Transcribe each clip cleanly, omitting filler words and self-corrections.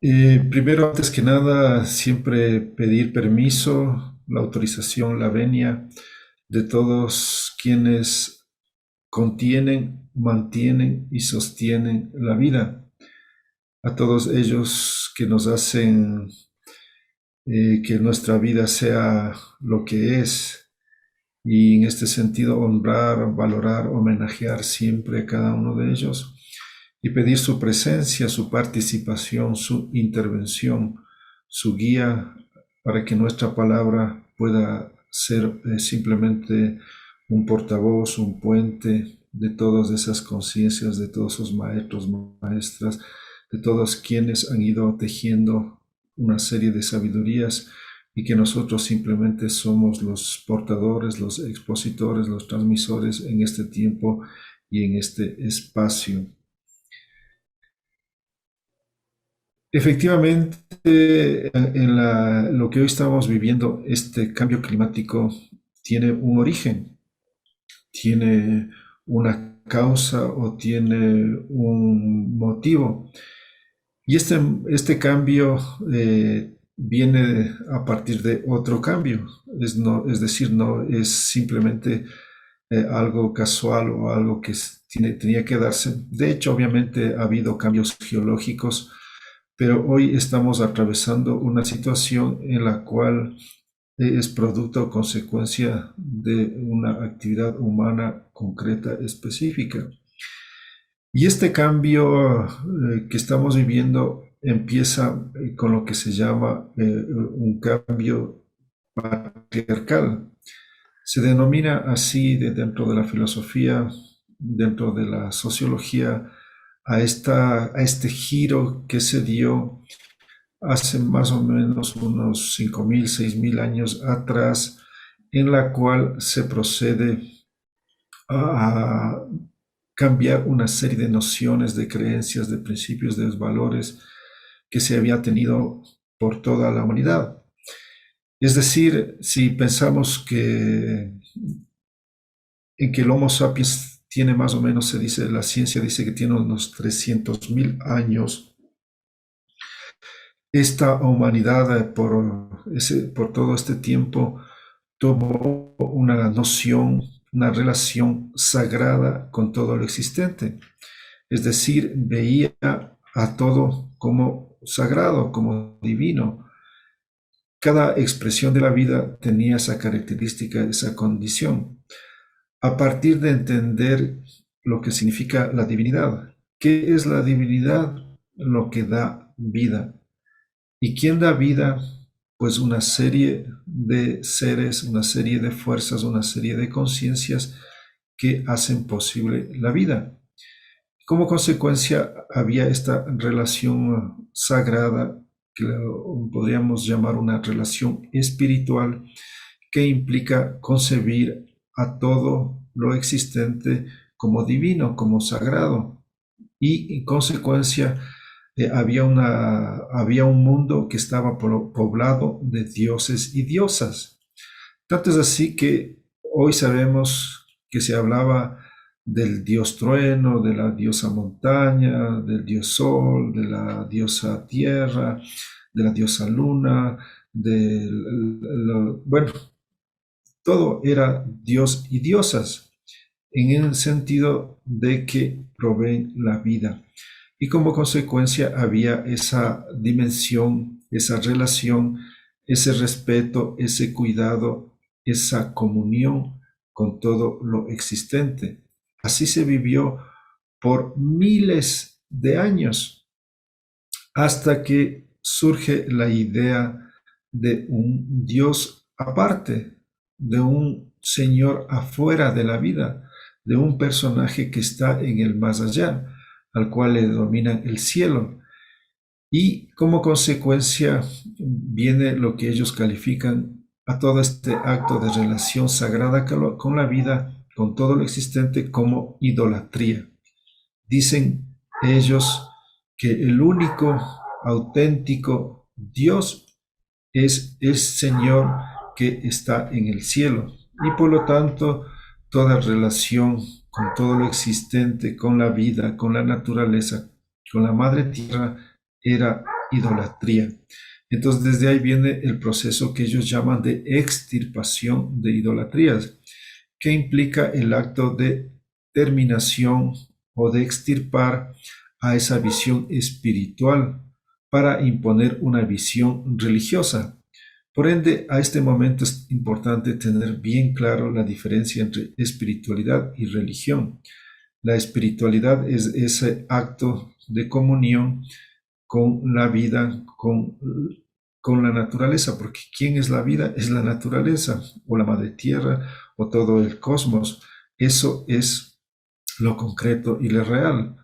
Primero, antes que nada, siempre pedir permiso, la autorización, la venia de todos quienes contienen, mantienen y sostienen la vida. A todos ellos que nos hacen que nuestra vida sea lo que es. Y en este sentido, honrar, valorar, homenajear siempre a cada uno de ellos y pedir su presencia, su participación, su intervención, su guía para que nuestra palabra pueda ser simplemente un portavoz, un puente de todas esas conciencias, de todos esos maestros, maestras, de todos quienes han ido tejiendo una serie de sabidurías y que nosotros simplemente somos los portadores, los expositores, los transmisores en este tiempo y en este espacio. Efectivamente, lo que hoy estamos viviendo, este cambio climático, tiene un origen, tiene una causa o tiene un motivo. Y este cambio viene a partir de otro cambio, es decir, no es simplemente algo casual o algo que tenía que darse. De hecho, obviamente ha habido cambios geológicos, pero hoy estamos atravesando una situación en la cual es producto o consecuencia de una actividad humana concreta específica. Y este cambio que estamos viviendo empieza con lo que se llama un cambio patriarcal. Se denomina así dentro de la filosofía, dentro de la sociología, a este giro que se dio hace más o menos unos 5.000, 6.000 años atrás, en la cual se procede a cambiar una serie de nociones, de creencias, de principios, de valores que se había tenido por toda la humanidad. Es decir, si pensamos en que el Homo sapiens tiene más o menos, se dice, la ciencia dice que tiene unos 300.000 años, esta humanidad por todo este tiempo tomó una noción, una relación sagrada con todo lo existente. Es decir, veía a todo como sagrado, como divino. Cada expresión de la vida tenía esa característica, esa condición. A partir de entender lo que significa la divinidad. ¿Qué es la divinidad? Lo que da vida. ¿Y quién da vida? Pues una serie de seres, una serie de fuerzas, una serie de conciencias que hacen posible la vida. Como consecuencia, había esta relación sagrada, que podríamos llamar una relación espiritual, que implica concebir a todo lo existente como divino, como sagrado. Y en consecuencia, había un mundo que estaba poblado de dioses y diosas. Tanto es así que hoy sabemos que se hablaba del dios trueno, de la diosa montaña, del dios sol, de la diosa tierra, de la diosa luna, bueno, todo era dios y diosas, en el sentido de que proveen la vida. Y como consecuencia había esa dimensión, esa relación, ese respeto, ese cuidado, esa comunión con todo lo existente. Así se vivió por miles de años hasta que surge la idea de un Dios aparte, de un Señor afuera de la vida, de un personaje que está en el más allá, al cual le denominan el cielo. Y como consecuencia viene lo que ellos califican a todo este acto de relación sagrada con la vida, con todo lo existente, como idolatría. Dicen ellos que el único auténtico Dios es el Señor que está en el cielo. Y por lo tanto, toda relación con todo lo existente, con la vida, con la naturaleza, con la madre tierra, era idolatría. Entonces desde ahí viene el proceso que ellos llaman de extirpación de idolatrías, que implica el acto de terminación o de extirpar a esa visión espiritual para imponer una visión religiosa. Por ende, a este momento es importante tener bien claro la diferencia entre espiritualidad y religión. La espiritualidad es ese acto de comunión con la vida, con la naturaleza, porque ¿quién es la vida? Es la naturaleza, o la madre tierra, o todo el cosmos. Eso es lo concreto y lo real.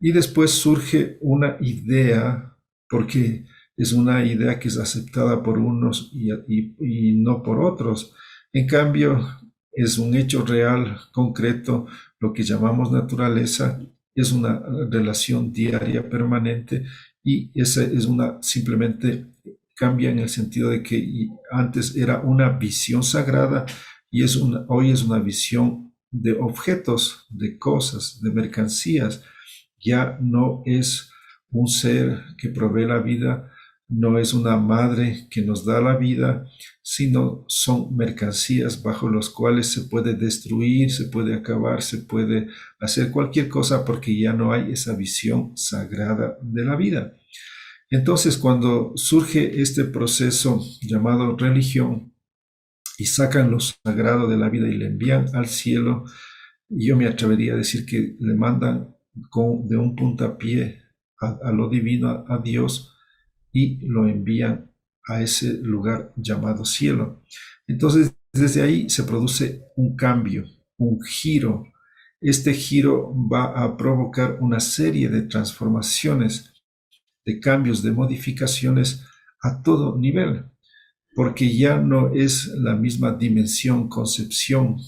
Y después surge una idea, porque es una idea que es aceptada por unos y no por otros. En cambio, es un hecho real, concreto, lo que llamamos naturaleza, es una relación diaria, permanente, y esa es una, simplemente cambia en el sentido de que antes era una visión sagrada y hoy es una visión de objetos, de cosas, de mercancías. Ya no es un ser que provee la vida, no es una madre que nos da la vida, sino son mercancías bajo las cuales se puede destruir, se puede acabar, se puede hacer cualquier cosa porque ya no hay esa visión sagrada de la vida. Entonces, cuando surge este proceso llamado religión y sacan lo sagrado de la vida y le envían al cielo, yo me atrevería a decir que le mandan de un puntapié a lo divino, a Dios, y lo envían a ese lugar llamado cielo. Entonces, desde ahí se produce un cambio, un giro. Este giro va a provocar una serie de transformaciones, de cambios, de modificaciones a todo nivel, porque ya no es la misma dimensión, concepción,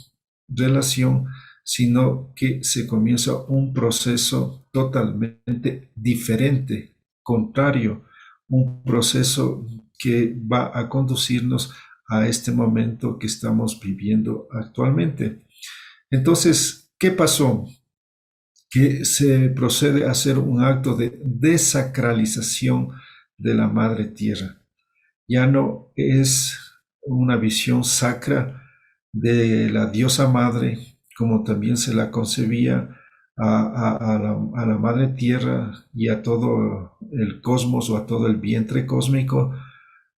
relación, sino que se comienza un proceso totalmente diferente, contrario, un proceso que va a conducirnos a este momento que estamos viviendo actualmente. Entonces, ¿qué pasó? Que se procede a hacer un acto de desacralización de la Madre Tierra. Ya no es una visión sacra de la diosa madre, como también se la concebía a la Madre Tierra y a todo el cosmos o a todo el vientre cósmico,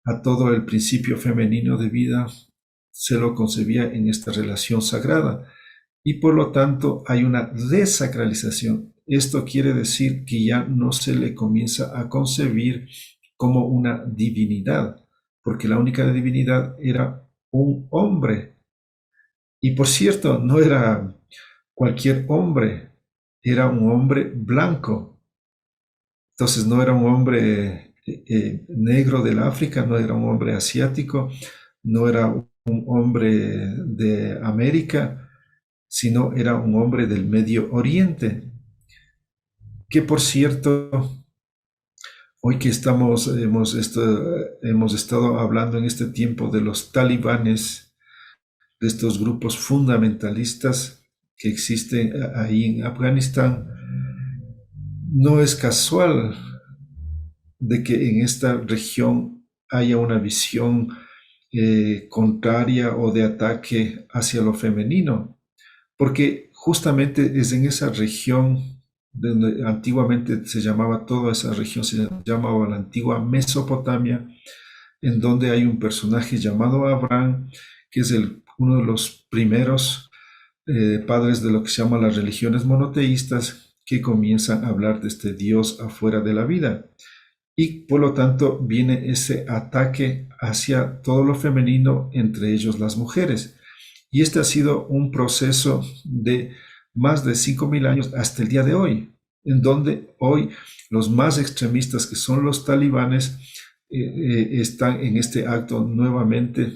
a todo el principio femenino de vida, se lo concebía en esta relación sagrada. Y por lo tanto hay una desacralización. Esto quiere decir que ya no se le comienza a concebir como una divinidad, porque la única divinidad era un hombre. Y por cierto, no era cualquier hombre, era un hombre blanco. Entonces no era un hombre negro del África, no era un hombre asiático, no era un hombre de América, sino era un hombre del Medio Oriente, que por cierto, hoy que hemos estado hablando en este tiempo de los talibanes, de estos grupos fundamentalistas que existen ahí en Afganistán, no es casual de que en esta región haya una visión contraria o de ataque hacia lo femenino, porque justamente es en esa región donde antiguamente se llamaba toda esa región, se llamaba la antigua Mesopotamia, en donde hay un personaje llamado Abraham, que es uno de los primeros padres de lo que se llama las religiones monoteístas, que comienzan a hablar de este Dios afuera de la vida. Y por lo tanto viene ese ataque hacia todo lo femenino, entre ellos las mujeres. Y este ha sido un proceso de más de 5.000 años hasta el día de hoy, en donde hoy los más extremistas, que son los talibanes, están en este acto nuevamente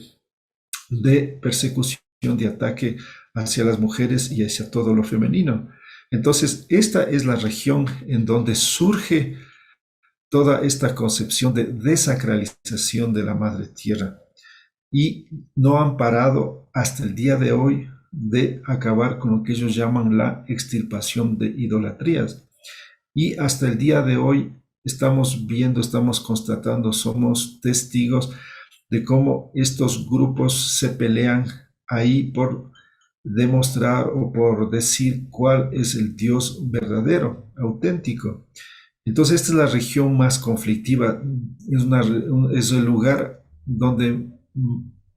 de persecución, de ataque hacia las mujeres y hacia todo lo femenino. Entonces, esta es la región en donde surge toda esta concepción de desacralización de la Madre Tierra, y no han parado hasta el día de hoy de acabar con lo que ellos llaman la extirpación de idolatrías. Y hasta el día de hoy estamos viendo, estamos constatando, somos testigos de cómo estos grupos se pelean ahí por demostrar o por decir cuál es el Dios verdadero, auténtico. Entonces, esta es la región más conflictiva, es el lugar donde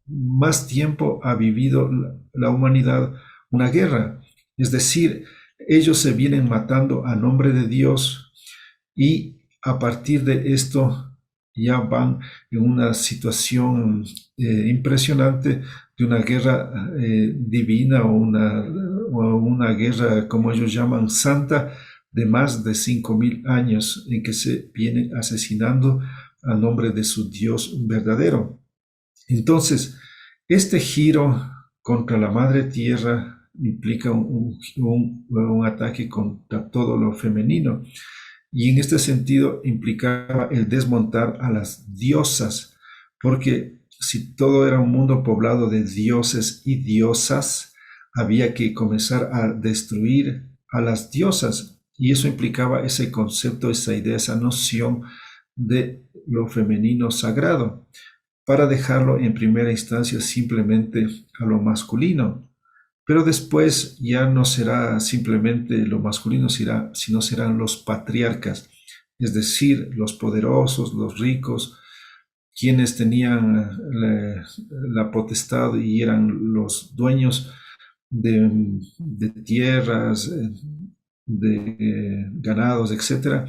más tiempo ha vivido la humanidad una guerra. Es decir, ellos se vienen matando a nombre de Dios y a partir de esto ya van en una situación impresionante de una guerra divina o una guerra, como ellos llaman, santa, de más de 5000 años en que se viene asesinando a nombre de su Dios verdadero. Entonces, este giro contra la madre tierra implica un ataque contra todo lo femenino. Y en este sentido implicaba el desmontar a las diosas, porque si todo era un mundo poblado de dioses y diosas, había que comenzar a destruir a las diosas. Y eso implicaba ese concepto, esa idea, esa noción de lo femenino sagrado, para dejarlo en primera instancia simplemente a lo masculino. Pero después ya no será simplemente lo masculino, sino serán los patriarcas, es decir, los poderosos, los ricos, quienes tenían la potestad y eran los dueños de tierras, de ganados, etcétera,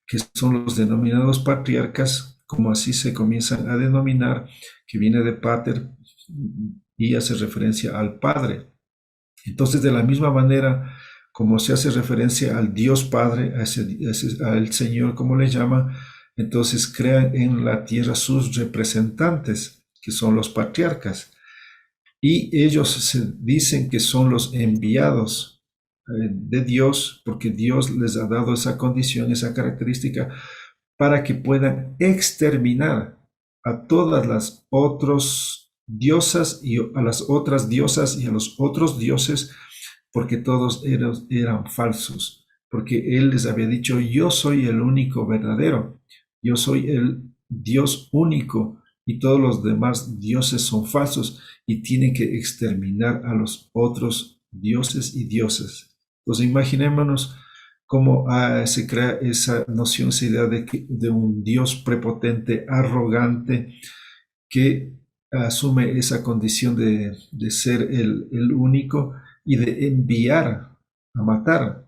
que son los denominados patriarcas, como así se comienzan a denominar, que viene de pater y hace referencia al padre. Entonces, de la misma manera como se hace referencia al Dios Padre, al Señor, como le llama, entonces crean en la tierra sus representantes, que son los patriarcas. Y ellos se dicen que son los enviados de Dios, porque Dios les ha dado esa condición, esa característica, para que puedan exterminar a todas las otras diosas y a las otras diosas y a los otros dioses, porque todos eran falsos, porque Él les había dicho, yo soy el único verdadero, yo soy el Dios único y todos los demás dioses son falsos y tienen que exterminar a los otros dioses y dioses. Entonces imaginémonos cómo se crea esa noción, esa idea de un Dios prepotente, arrogante, que asume esa condición de ser el único y de enviar a matar.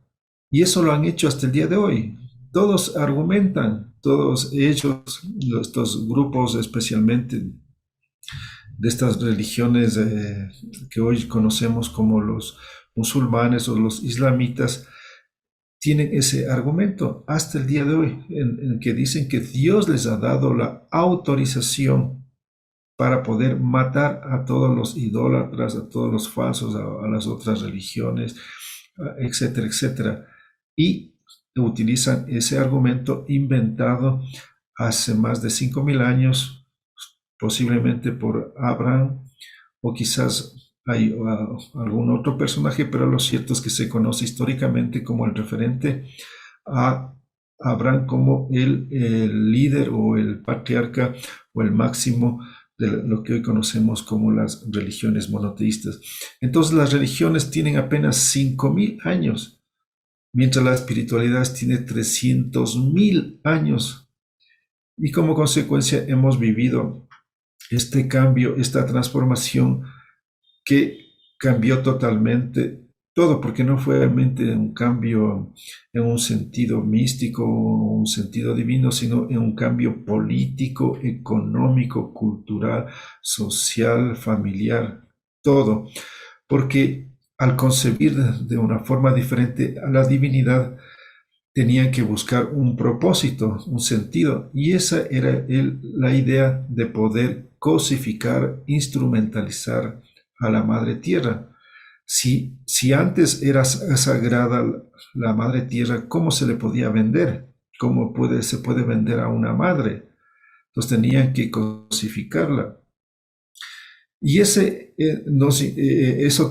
Y eso lo han hecho hasta el día de hoy. Todos argumentan, todos ellos, estos grupos especialmente de estas religiones que hoy conocemos como los musulmanes o los islamitas, tienen ese argumento hasta el día de hoy, en que dicen que Dios les ha dado la autorización para poder matar a todos los idólatras, a todos los falsos, a las otras religiones, etcétera, etcétera. Y utilizan ese argumento inventado hace más de 5000 años, posiblemente por Abraham, o quizás hay algún otro personaje, pero lo cierto es que se conoce históricamente como el referente a Abraham como el líder o el patriarca o el máximo de lo que hoy conocemos como las religiones monoteístas. Entonces las religiones tienen apenas 5000 años, mientras la espiritualidad tiene 300.000 años. Y como consecuencia hemos vivido este cambio, esta transformación que cambió totalmente todo, porque no fue realmente un cambio en un sentido místico, un sentido divino, sino en un cambio político, económico, cultural, social, familiar, todo. Porque al concebir de una forma diferente a la divinidad, tenían que buscar un propósito, un sentido, y esa era la idea de poder cosificar, instrumentalizar a la madre tierra. Si antes era sagrada la madre tierra, ¿cómo se le podía vender? ¿Cómo se puede vender a una madre? Entonces tenían que cosificarla. Y eso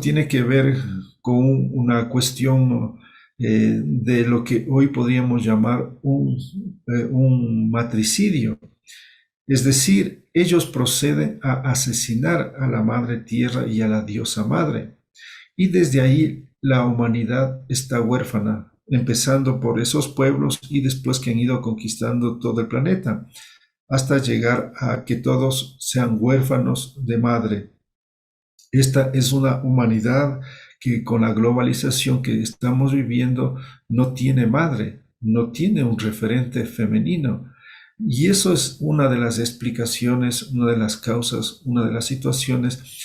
tiene que ver con una cuestión de lo que hoy podríamos llamar un matricidio. Es decir, ellos proceden a asesinar a la madre tierra y a la diosa madre. Y desde ahí la humanidad está huérfana, empezando por esos pueblos y después que han ido conquistando todo el planeta, hasta llegar a que todos sean huérfanos de madre. Esta es una humanidad que con la globalización que estamos viviendo no tiene madre, no tiene un referente femenino. Y eso es una de las explicaciones, una de las causas, una de las situaciones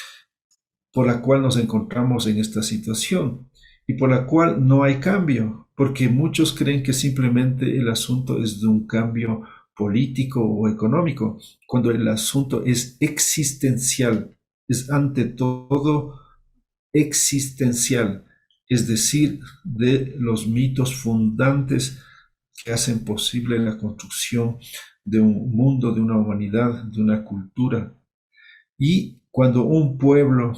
por la cual nos encontramos en esta situación y por la cual no hay cambio, porque muchos creen que simplemente el asunto es de un cambio político o económico, cuando el asunto es existencial, es ante todo existencial, es decir, de los mitos fundantes que hacen posible la construcción de un mundo, de una humanidad, de una cultura. Y cuando un pueblo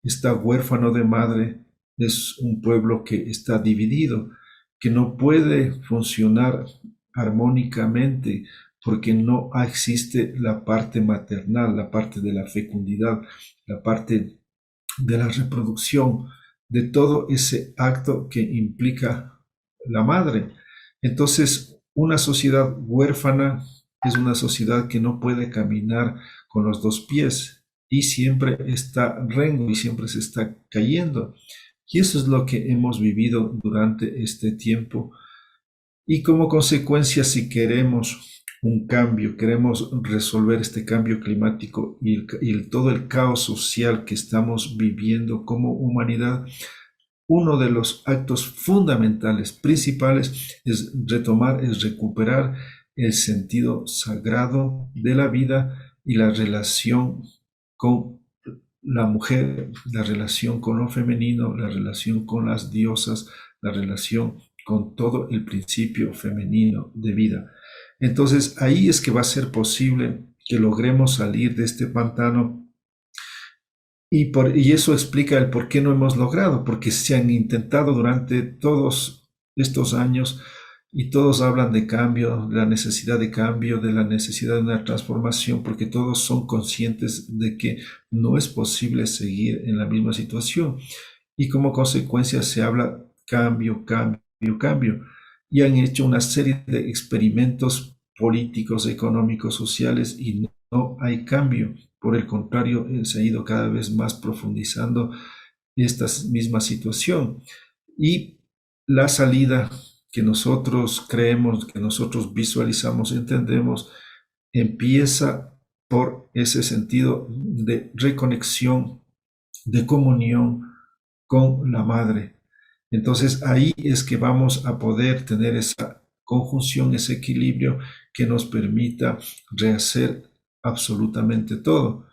está huérfano de madre, es un pueblo que está dividido, que no puede funcionar armónicamente porque no existe la parte maternal, la parte de la fecundidad, la parte de la reproducción, de todo ese acto que implica la madre. Entonces, una sociedad huérfana es una sociedad que no puede caminar con los dos pies y siempre está rengo y siempre se está cayendo. Y eso es lo que hemos vivido durante este tiempo. Y como consecuencia, si queremos un cambio, queremos resolver este cambio climático y todo el caos social que estamos viviendo como humanidad, uno de los actos fundamentales, principales, es retomar, es recuperar el sentido sagrado de la vida y la relación con la mujer, la relación con lo femenino, la relación con las diosas, la relación con todo el principio femenino de vida. Entonces ahí es que va a ser posible que logremos salir de este pantano y eso explica el por qué no hemos logrado, porque se han intentado durante todos estos años y todos hablan de cambio, de la necesidad de cambio, de la necesidad de una transformación, porque todos son conscientes de que no es posible seguir en la misma situación. Y como consecuencia se habla cambio, cambio, cambio. Y han hecho una serie de experimentos políticos, económicos, sociales y no hay cambio. Por el contrario, se ha ido cada vez más profundizando esta misma situación. Y la salida que nosotros creemos, que nosotros visualizamos, entendemos, empieza por ese sentido de reconexión, de comunión con la madre. Entonces ahí es que vamos a poder tener esa conjunción, ese equilibrio que nos permita rehacer absolutamente todo.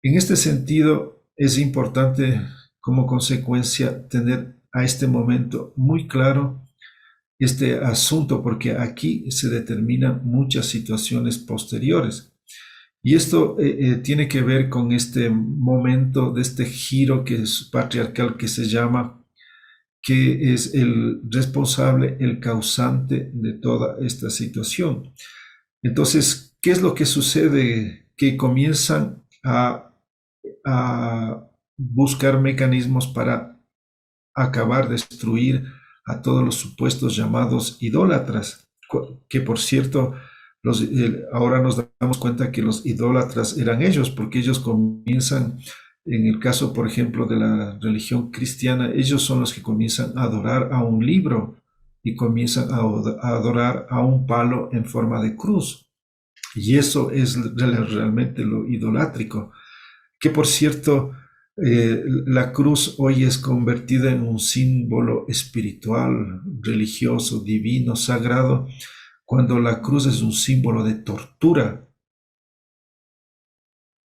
En este sentido, es importante como consecuencia tener a este momento muy claro este asunto, porque aquí se determinan muchas situaciones posteriores. Y esto tiene que ver con este momento de este giro que es patriarcal que se llama, que es el responsable, el causante de toda esta situación. Entonces, ¿qué es lo que sucede? Que comienzan a buscar mecanismos para acabar, destruir a todos los supuestos llamados idólatras, que por cierto, ahora nos damos cuenta que los idólatras eran ellos, porque ellos comienzan, en el caso, por ejemplo, de la religión cristiana, ellos son los que comienzan a adorar a un libro y comienzan a adorar a un palo en forma de cruz. Y eso es realmente lo idolátrico, que por cierto, la cruz hoy es convertida en un símbolo espiritual, religioso, divino, sagrado, cuando la cruz es un símbolo de tortura.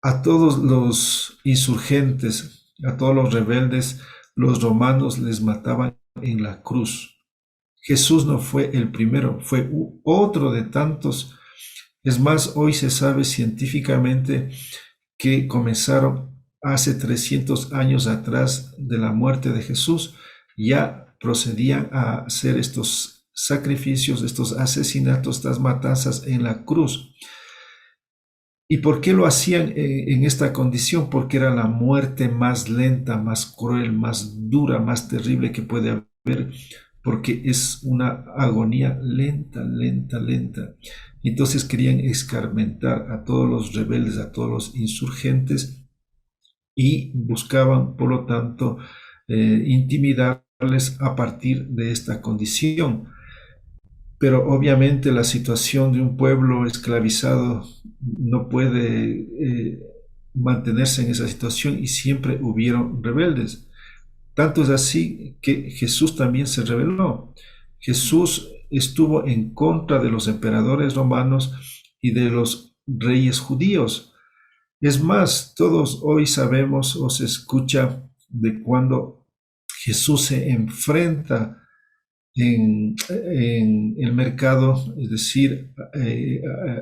A todos los insurgentes, a todos los rebeldes, los romanos les mataban en la cruz. Jesús no fue el primero, fue otro de tantos. Es más, hoy se sabe científicamente que comenzaron hace 300 años atrás de la muerte de Jesús, ya procedían a hacer estos sacrificios, estos asesinatos, estas matanzas en la cruz. ¿Y por qué lo hacían en esta condición? Porque era la muerte más lenta, más cruel, más dura, más terrible que puede haber, porque es una agonía lenta, lenta, lenta. Entonces querían escarmentar a todos los rebeldes, a todos los insurgentes, y buscaban, por lo tanto, intimidarles a partir de esta condición. Pero obviamente la situación de un pueblo esclavizado no puede mantenerse en esa situación, y siempre hubieron rebeldes. Tanto es así que Jesús también se rebeló. Jesús estuvo en contra de los emperadores romanos y de los reyes judíos. Es más, todos hoy sabemos o se escucha de cuando Jesús se enfrenta en el mercado, es decir,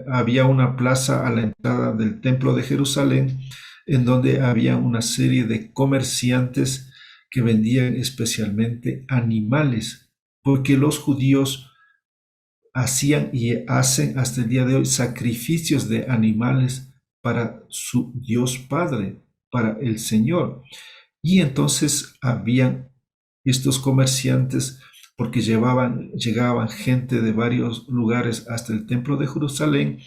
había una plaza a la entrada del templo de Jerusalén en donde había una serie de comerciantes que vendían especialmente animales, porque los judíos hacían y hacen hasta el día de hoy sacrificios de animales para su Dios Padre, para el Señor. Y entonces habían estos comerciantes, porque llegaban gente de varios lugares hasta el templo de Jerusalén,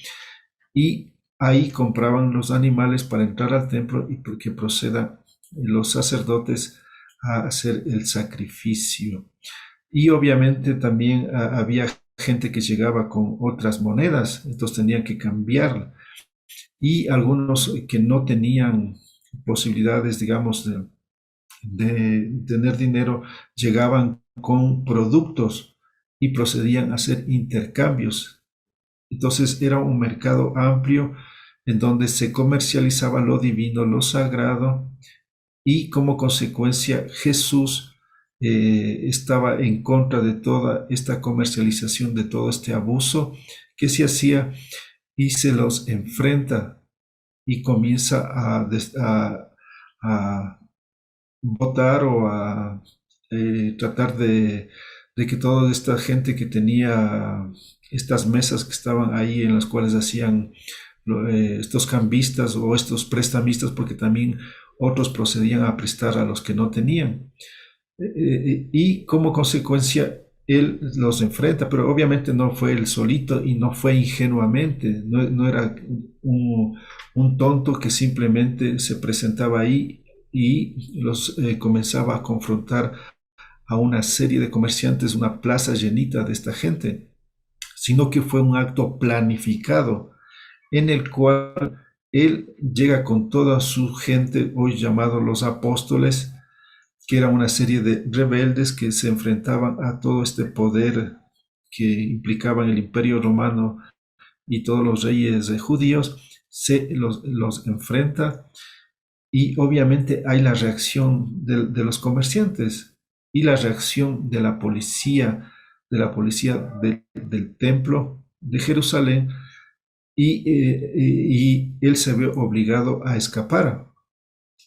y ahí compraban los animales para entrar al templo y porque procedan los sacerdotes a hacer el sacrificio. Y obviamente también había gente que llegaba con otras monedas, entonces tenían que cambiar. Y algunos que no tenían posibilidades, digamos, de tener dinero, llegaban con productos y procedían a hacer intercambios. Entonces era un mercado amplio en donde se comercializaba lo divino, lo sagrado, y como consecuencia Jesús estaba en contra de toda esta comercialización, de todo este abuso que se hacía, y se los enfrenta y comienza a votar o a tratar de que toda esta gente que tenía estas mesas que estaban ahí, en las cuales hacían estos cambistas o estos prestamistas, porque también otros procedían a prestar a los que no tenían. Y como consecuencia, él los enfrenta, pero obviamente no fue él solito y no fue ingenuamente, no era un tonto que simplemente se presentaba ahí y los comenzaba a confrontar a una serie de comerciantes, una plaza llenita de esta gente, sino que fue un acto planificado en el cual él llega con toda su gente, hoy llamados los apóstoles, que era una serie de rebeldes que se enfrentaban a todo este poder que implicaban el Imperio Romano y todos los reyes judíos, los enfrenta, y obviamente hay la reacción de los comerciantes y la reacción de la policía del templo de Jerusalén, y él se ve obligado a escapar,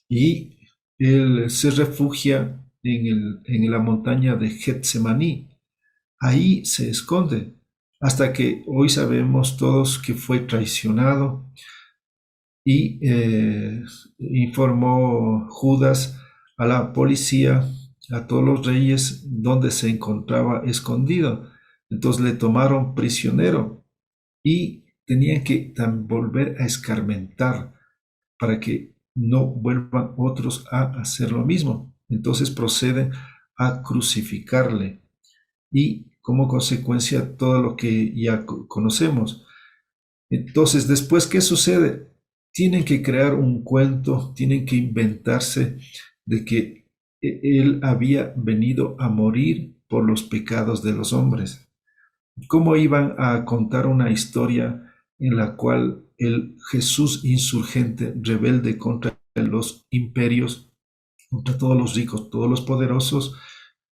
y él se refugia en la montaña de Getsemaní. Ahí se esconde hasta que hoy sabemos todos que fue traicionado, y informó Judas a la policía, a todos los reyes, donde se encontraba escondido. Entonces le tomaron prisionero y tenían que volver a escarmentar para que no vuelvan otros a hacer lo mismo. Entonces proceden a crucificarle, y como consecuencia todo lo que ya conocemos. Entonces, después, ¿qué sucede? Tienen que crear un cuento, tienen que inventarse de que él había venido a morir por los pecados de los hombres. ¿Cómo iban a contar una historia en la cual el Jesús insurgente, rebelde contra los imperios, contra todos los ricos, todos los poderosos?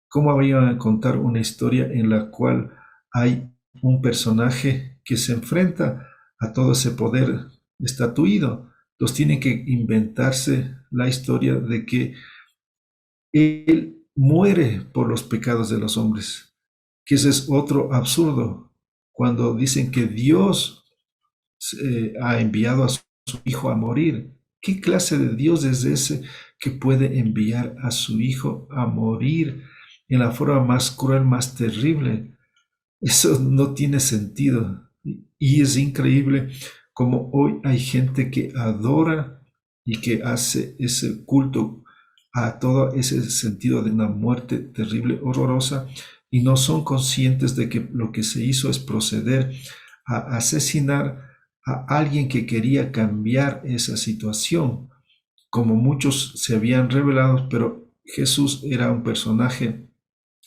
¿Cómo iban a contar una historia en la cual hay un personaje que se enfrenta a todo ese poder estatuido? Entonces tienen que inventarse la historia de que él muere por los pecados de los hombres, que ese es otro absurdo, cuando dicen que Dios ha enviado a su Hijo a morir. ¿Qué clase de Dios es ese que puede enviar a su Hijo a morir en la forma más cruel, más terrible? Eso no tiene sentido. Y es increíble como hoy hay gente que adora y que hace ese culto a todo ese sentido de una muerte terrible, horrorosa, y no son conscientes de que lo que se hizo es proceder a asesinar a alguien que quería cambiar esa situación, como muchos se habían revelado, pero Jesús era un personaje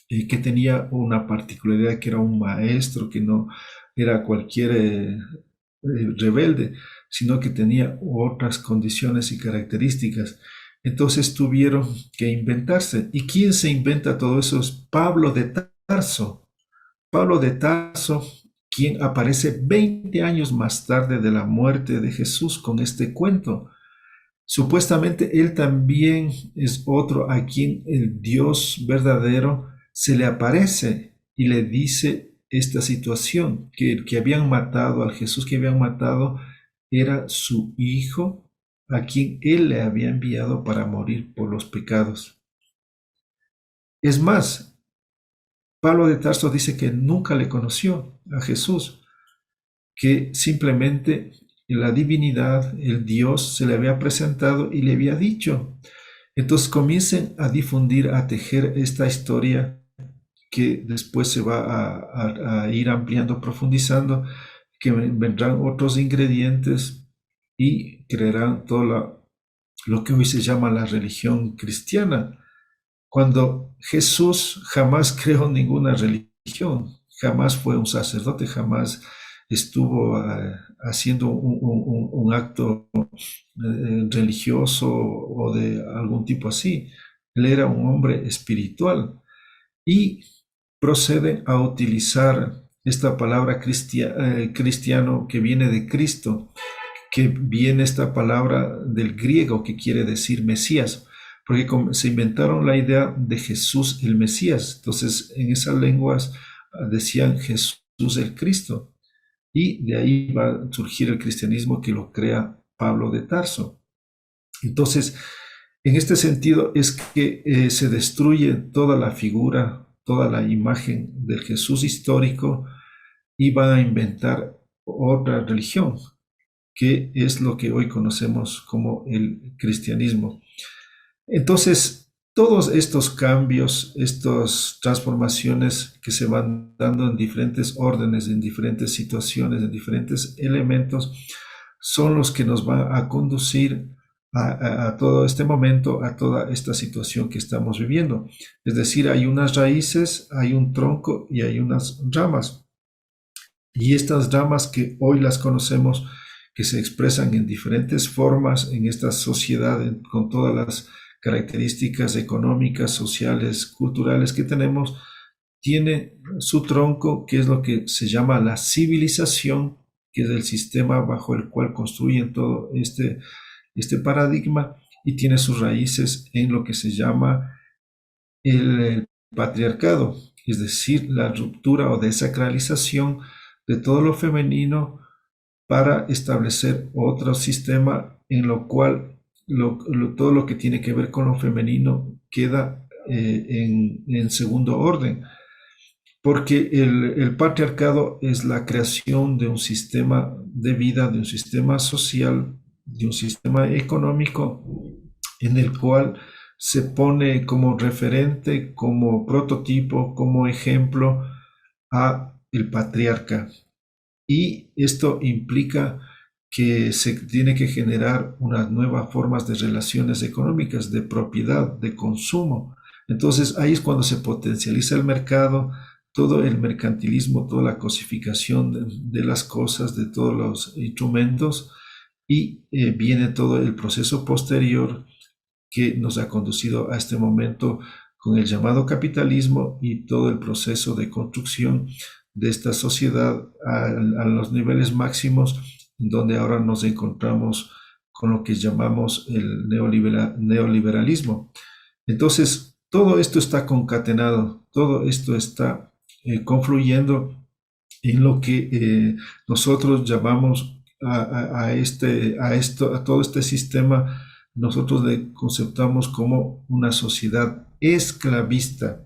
que tenía una particularidad, que era un maestro, que no era cualquier rebelde, sino que tenía otras condiciones y características. Entonces tuvieron que inventarse. ¿Y quién se inventa todo eso? Es Pablo de Tarso. Pablo de Tarso, quien aparece 20 años más tarde de la muerte de Jesús con este cuento. Supuestamente él también es otro a quien el Dios verdadero se le aparece y le dice esta situación, que el que habían matado, al Jesús que habían matado, era su hijo, a quien él le había enviado para morir por los pecados. Es más, Pablo de Tarso dice que nunca le conoció a Jesús, que simplemente la divinidad, el Dios, se le había presentado y le había dicho. Entonces comiencen a difundir, a tejer esta historia que después se va a ir ampliando, profundizando, que vendrán otros ingredientes y crearán todo lo que hoy se llama la religión cristiana, cuando Jesús jamás creó ninguna religión, jamás fue un sacerdote, jamás estuvo haciendo un acto religioso o de algún tipo así. Él era un hombre espiritual y procede a utilizar esta palabra cristiano que viene de Cristo, que viene esta palabra del griego que quiere decir Mesías, porque se inventaron la idea de Jesús el Mesías. Entonces en esas lenguas decían Jesús el Cristo, y de ahí va a surgir el cristianismo que lo crea Pablo de Tarso. Entonces, en este sentido es que se destruye toda la figura, toda la imagen del Jesús histórico, y van a inventar otra religión, que es lo que hoy conocemos como el cristianismo. Entonces, todos estos cambios, estas transformaciones que se van dando en diferentes órdenes, en diferentes situaciones, en diferentes elementos, son los que nos van a conducir a todo este momento, a toda esta situación que estamos viviendo. Es decir, hay unas raíces, hay un tronco y hay unas ramas. Y estas ramas que hoy las conocemos, que se expresan en diferentes formas en esta sociedad, con todas las características económicas, sociales, culturales que tenemos, tiene su tronco, que es lo que se llama la civilización, que es el sistema bajo el cual construyen todo este paradigma, y tiene sus raíces en lo que se llama el patriarcado, es decir, la ruptura o desacralización de todo lo femenino para establecer otro sistema en lo cual todo lo que tiene que ver con lo femenino queda en segundo orden, porque el patriarcado es la creación de un sistema de vida, de un sistema social, de un sistema económico en el cual se pone como referente, como prototipo, como ejemplo a el patriarca. Y esto implica que se tiene que generar unas nuevas formas de relaciones económicas, de propiedad, de consumo. Entonces ahí es cuando se potencializa el mercado, todo el mercantilismo, toda la cosificación de las cosas, de todos los instrumentos, y viene todo el proceso posterior que nos ha conducido a este momento con el llamado capitalismo y todo el proceso de construcción de esta sociedad a los niveles máximos, donde ahora nos encontramos con lo que llamamos el neoliberalismo. Entonces, todo esto está concatenado, todo esto está confluyendo en lo que nosotros llamamos a todo este sistema, nosotros le conceptamos como una sociedad esclavista.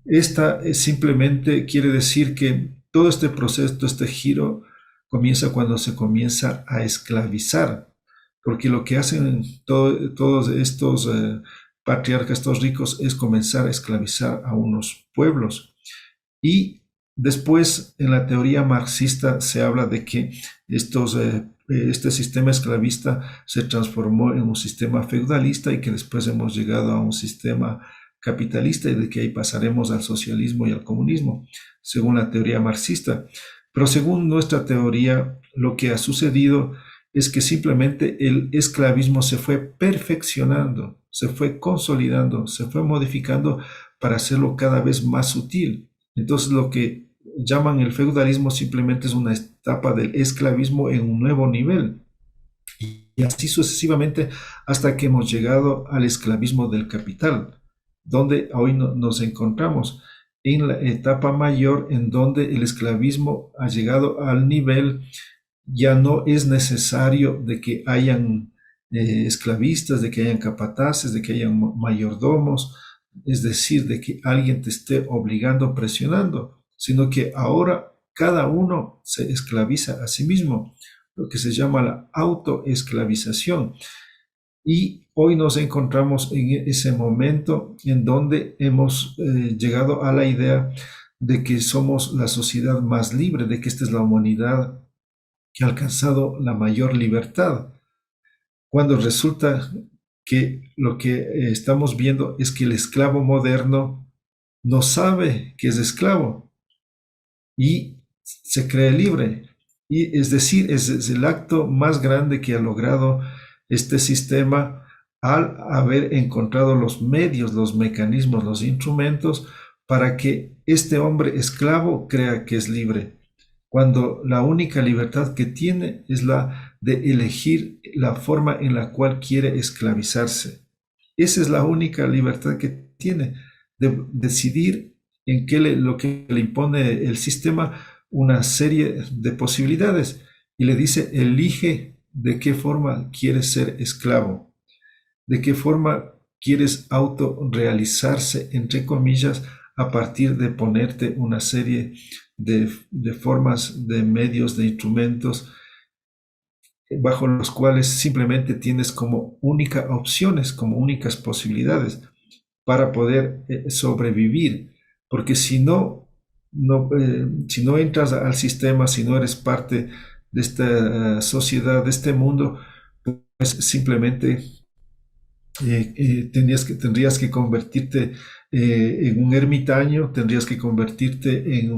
Esta simplemente quiere decir que todo este proceso, todo este giro, comienza cuando se comienza a esclavizar, porque lo que hacen todos estos patriarcas, estos ricos, es comenzar a esclavizar a unos pueblos. Y después, en la teoría marxista, se habla de que este sistema esclavista se transformó en un sistema feudalista y que después hemos llegado a un sistema capitalista y de que ahí pasaremos al socialismo y al comunismo, según la teoría marxista. Pero según nuestra teoría, lo que ha sucedido es que simplemente el esclavismo se fue perfeccionando, se fue consolidando, se fue modificando para hacerlo cada vez más sutil. Entonces lo que llaman el feudalismo simplemente es una etapa del esclavismo en un nuevo nivel. Y así sucesivamente hasta que hemos llegado al esclavismo del capital, donde hoy nos encontramos en la etapa mayor en donde el esclavismo ha llegado al nivel, ya no es necesario de que hayan esclavistas, de que hayan capataces, de que hayan mayordomos, es decir, de que alguien te esté obligando, presionando, sino que ahora cada uno se esclaviza a sí mismo, lo que se llama la autoesclavización. Y hoy nos encontramos en ese momento en donde hemos llegado a la idea de que somos la sociedad más libre, de que esta es la humanidad que ha alcanzado la mayor libertad, cuando resulta que lo que estamos viendo es que el esclavo moderno no sabe que es esclavo y se cree libre. Y es decir, es el acto más grande que ha logrado este sistema al haber encontrado los medios, los mecanismos, los instrumentos para que este hombre esclavo crea que es libre, cuando la única libertad que tiene es la de elegir la forma en la cual quiere esclavizarse. Esa es la única libertad que tiene, de decidir en qué lo que le impone el sistema una serie de posibilidades y le dice, elige de qué forma quieres ser esclavo, de qué forma quieres autorrealizarse, entre comillas, a partir de ponerte una serie de formas, de medios, de instrumentos, bajo los cuales simplemente tienes como únicas opciones, como únicas posibilidades para poder sobrevivir. Porque si no entras al sistema, si no eres parte de esta sociedad, de este mundo, pues simplemente tendrías que convertirte en un ermitaño, tendrías que convertirte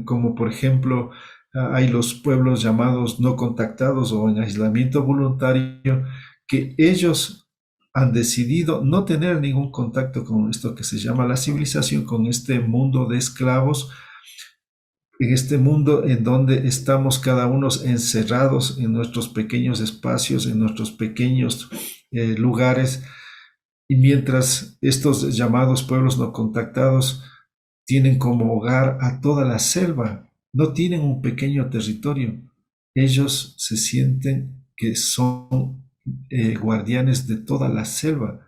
como por ejemplo, hay los pueblos llamados no contactados o en aislamiento voluntario, que ellos han decidido no tener ningún contacto con esto que se llama la civilización, con este mundo de esclavos, en este mundo en donde estamos cada uno encerrados en nuestros pequeños espacios, en nuestros pequeños lugares, y mientras estos llamados pueblos no contactados tienen como hogar a toda la selva, no tienen un pequeño territorio, ellos se sienten que son guardianes de toda la selva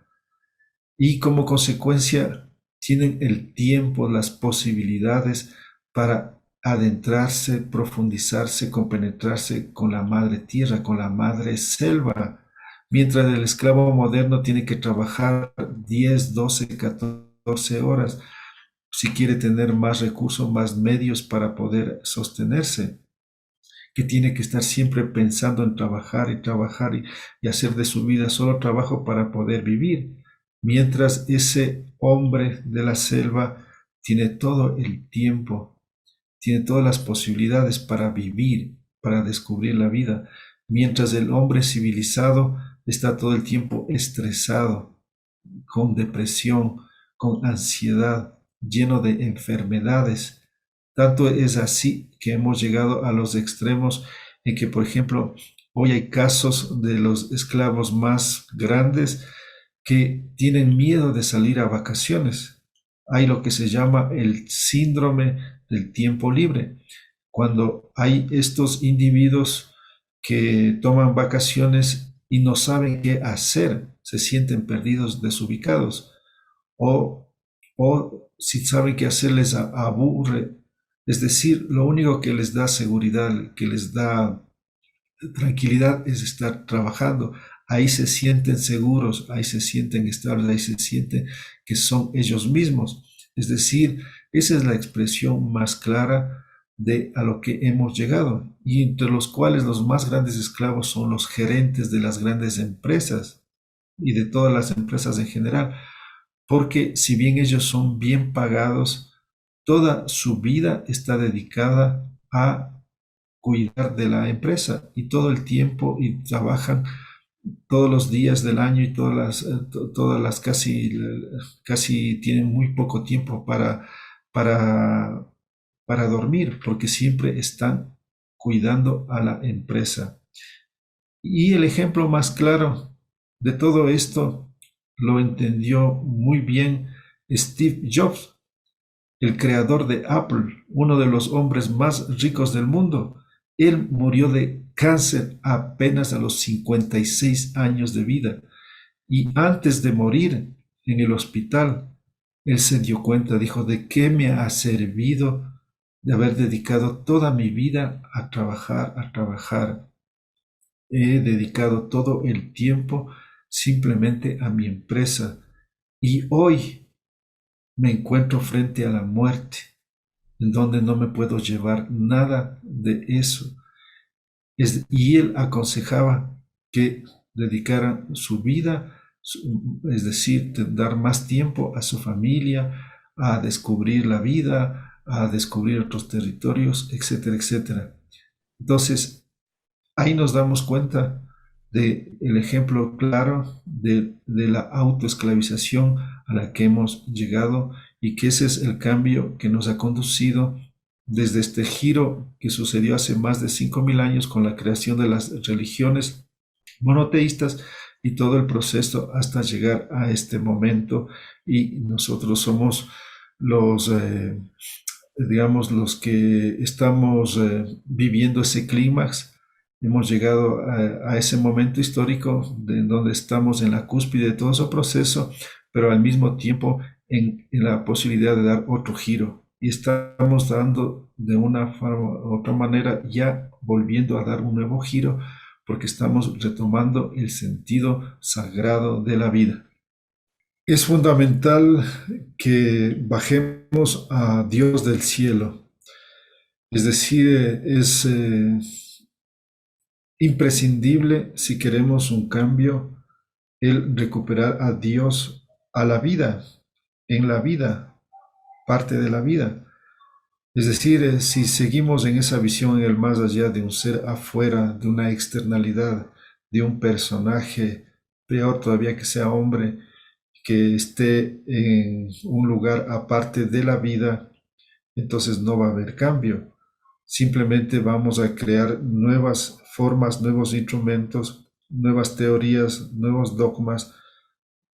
y como consecuencia tienen el tiempo, las posibilidades para adentrarse, profundizarse, compenetrarse con la madre tierra, con la madre selva, mientras el esclavo moderno tiene que trabajar 10, 12, 14 horas si quiere tener más recursos, más medios para poder sostenerse, que tiene que estar siempre pensando en trabajar y trabajar y hacer de su vida solo trabajo para poder vivir, mientras ese hombre de la selva tiene todo el tiempo, tiene todas las posibilidades para vivir, para descubrir la vida, mientras el hombre civilizado está todo el tiempo estresado, con depresión, con ansiedad, lleno de enfermedades. Tanto es así que hemos llegado a los extremos en que, por ejemplo, hoy hay casos de los esclavos más grandes que tienen miedo de salir a vacaciones. Hay lo que se llama el síndrome del tiempo libre, cuando hay estos individuos que toman vacaciones y no saben qué hacer, se sienten perdidos, desubicados, o, o si saben qué hacer les aburre. Es decir, lo único que les da seguridad, que les da tranquilidad es estar trabajando. Ahí se sienten seguros, ahí se sienten estables, ahí se sienten que son ellos mismos. Es decir, esa es la expresión más clara de a lo que hemos llegado, y entre los cuales los más grandes esclavos son los gerentes de las grandes empresas y de todas las empresas en general, porque si bien ellos son bien pagados, toda su vida está dedicada a cuidar de la empresa y todo el tiempo y trabajan todos los días del año y todas las casi tienen muy poco tiempo para, para dormir porque siempre están cuidando a la empresa. Y el ejemplo más claro de todo esto lo entendió muy bien Steve Jobs, el creador de Apple, uno de los hombres más ricos del mundo. Él murió de cáncer apenas a los 56 años de vida. Y antes de morir en el hospital, él se dio cuenta, dijo, ¿de qué me ha servido de haber dedicado toda mi vida a trabajar, a trabajar? He dedicado todo el tiempo simplemente a mi empresa y hoy me encuentro frente a la muerte, en donde no me puedo llevar nada de eso. Y él aconsejaba que dedicaran su vida, es decir, dar más tiempo a su familia, a descubrir la vida, a descubrir otros territorios, etcétera, etcétera. Entonces, ahí nos damos cuenta del ejemplo claro de la autoesclavización a la que hemos llegado y que ese es el cambio que nos ha conducido desde este giro que sucedió hace más de 5.000 años con la creación de las religiones monoteístas y todo el proceso hasta llegar a este momento, y nosotros somos los digamos, los que estamos viviendo ese clímax. Hemos llegado a ese momento histórico de donde estamos en la cúspide de todo ese proceso, pero al mismo tiempo en la posibilidad de dar otro giro. Y estamos dando de una forma u otra manera, ya volviendo a dar un nuevo giro, porque estamos retomando el sentido sagrado de la vida. Es fundamental que bajemos a Dios del cielo, es decir, es imprescindible si queremos un cambio, el recuperar a Dios a la vida, en la vida, parte de la vida. Es decir, si seguimos en esa visión en el más allá de un ser afuera, de una externalidad, de un personaje, peor todavía que sea hombre, que esté en un lugar aparte de la vida, entonces no va a haber cambio. Simplemente vamos a crear nuevas formas, nuevos instrumentos, nuevas teorías, nuevos dogmas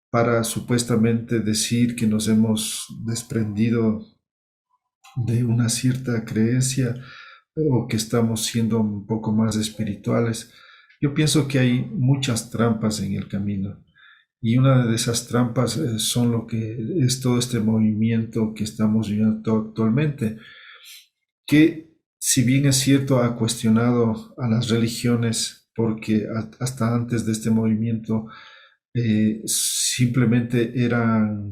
para supuestamente decir que nos hemos desprendido de una cierta creencia o que estamos siendo un poco más espirituales. Yo pienso que hay muchas trampas en el camino. Y una de esas trampas son lo que es todo este movimiento que estamos viviendo actualmente, que si bien es cierto ha cuestionado a las religiones, porque hasta antes de este movimiento simplemente eran,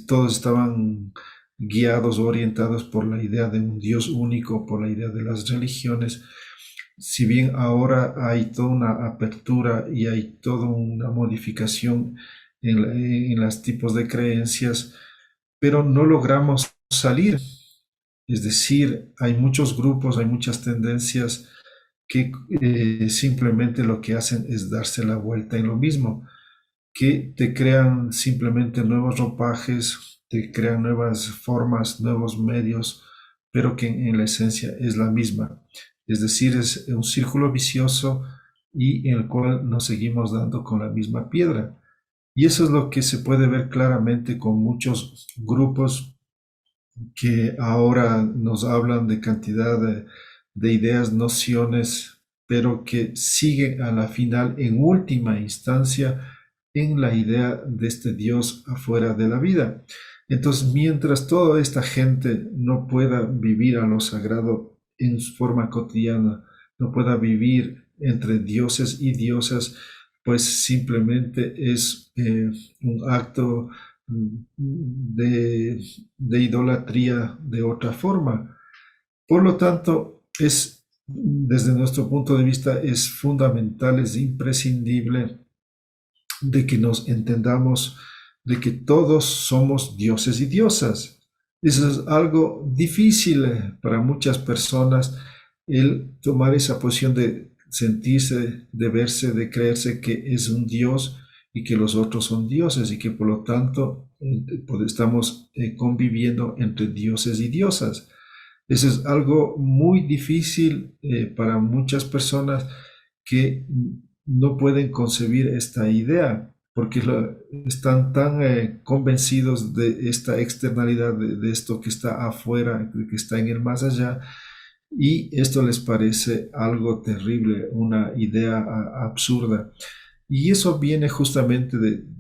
todos estaban guiados o orientados por la idea de un Dios único, por la idea de las religiones. Si bien ahora hay toda una apertura y hay toda una modificación en los tipos de creencias, pero no logramos salir. Es decir, hay muchos grupos, hay muchas tendencias que simplemente lo que hacen es darse la vuelta en lo mismo, que te crean simplemente nuevos ropajes, te crean nuevas formas, nuevos medios, pero que en la esencia es la misma. Es decir, es un círculo vicioso y en el cual nos seguimos dando con la misma piedra. Y eso es lo que se puede ver claramente con muchos grupos que ahora nos hablan de cantidad de ideas, nociones, pero que siguen a la final, en última instancia, en la idea de este Dios afuera de la vida. Entonces, mientras toda esta gente no pueda vivir a lo sagrado en su forma cotidiana, no pueda vivir entre dioses y diosas, pues simplemente es un acto de idolatría de otra forma. Por lo tanto, desde nuestro punto de vista, es fundamental, es imprescindible de que nos entendamos de que todos somos dioses y diosas. Eso es algo difícil para muchas personas, el tomar esa posición de sentirse, de verse, de creerse que es un dios y que los otros son dioses y que por lo tanto estamos conviviendo entre dioses y diosas. Eso es algo muy difícil para muchas personas que no pueden concebir esta idea porque están tan convencidos de esta externalidad, de esto que está afuera, de que está en el más allá, y esto les parece algo terrible, una idea absurda. Y eso viene justamente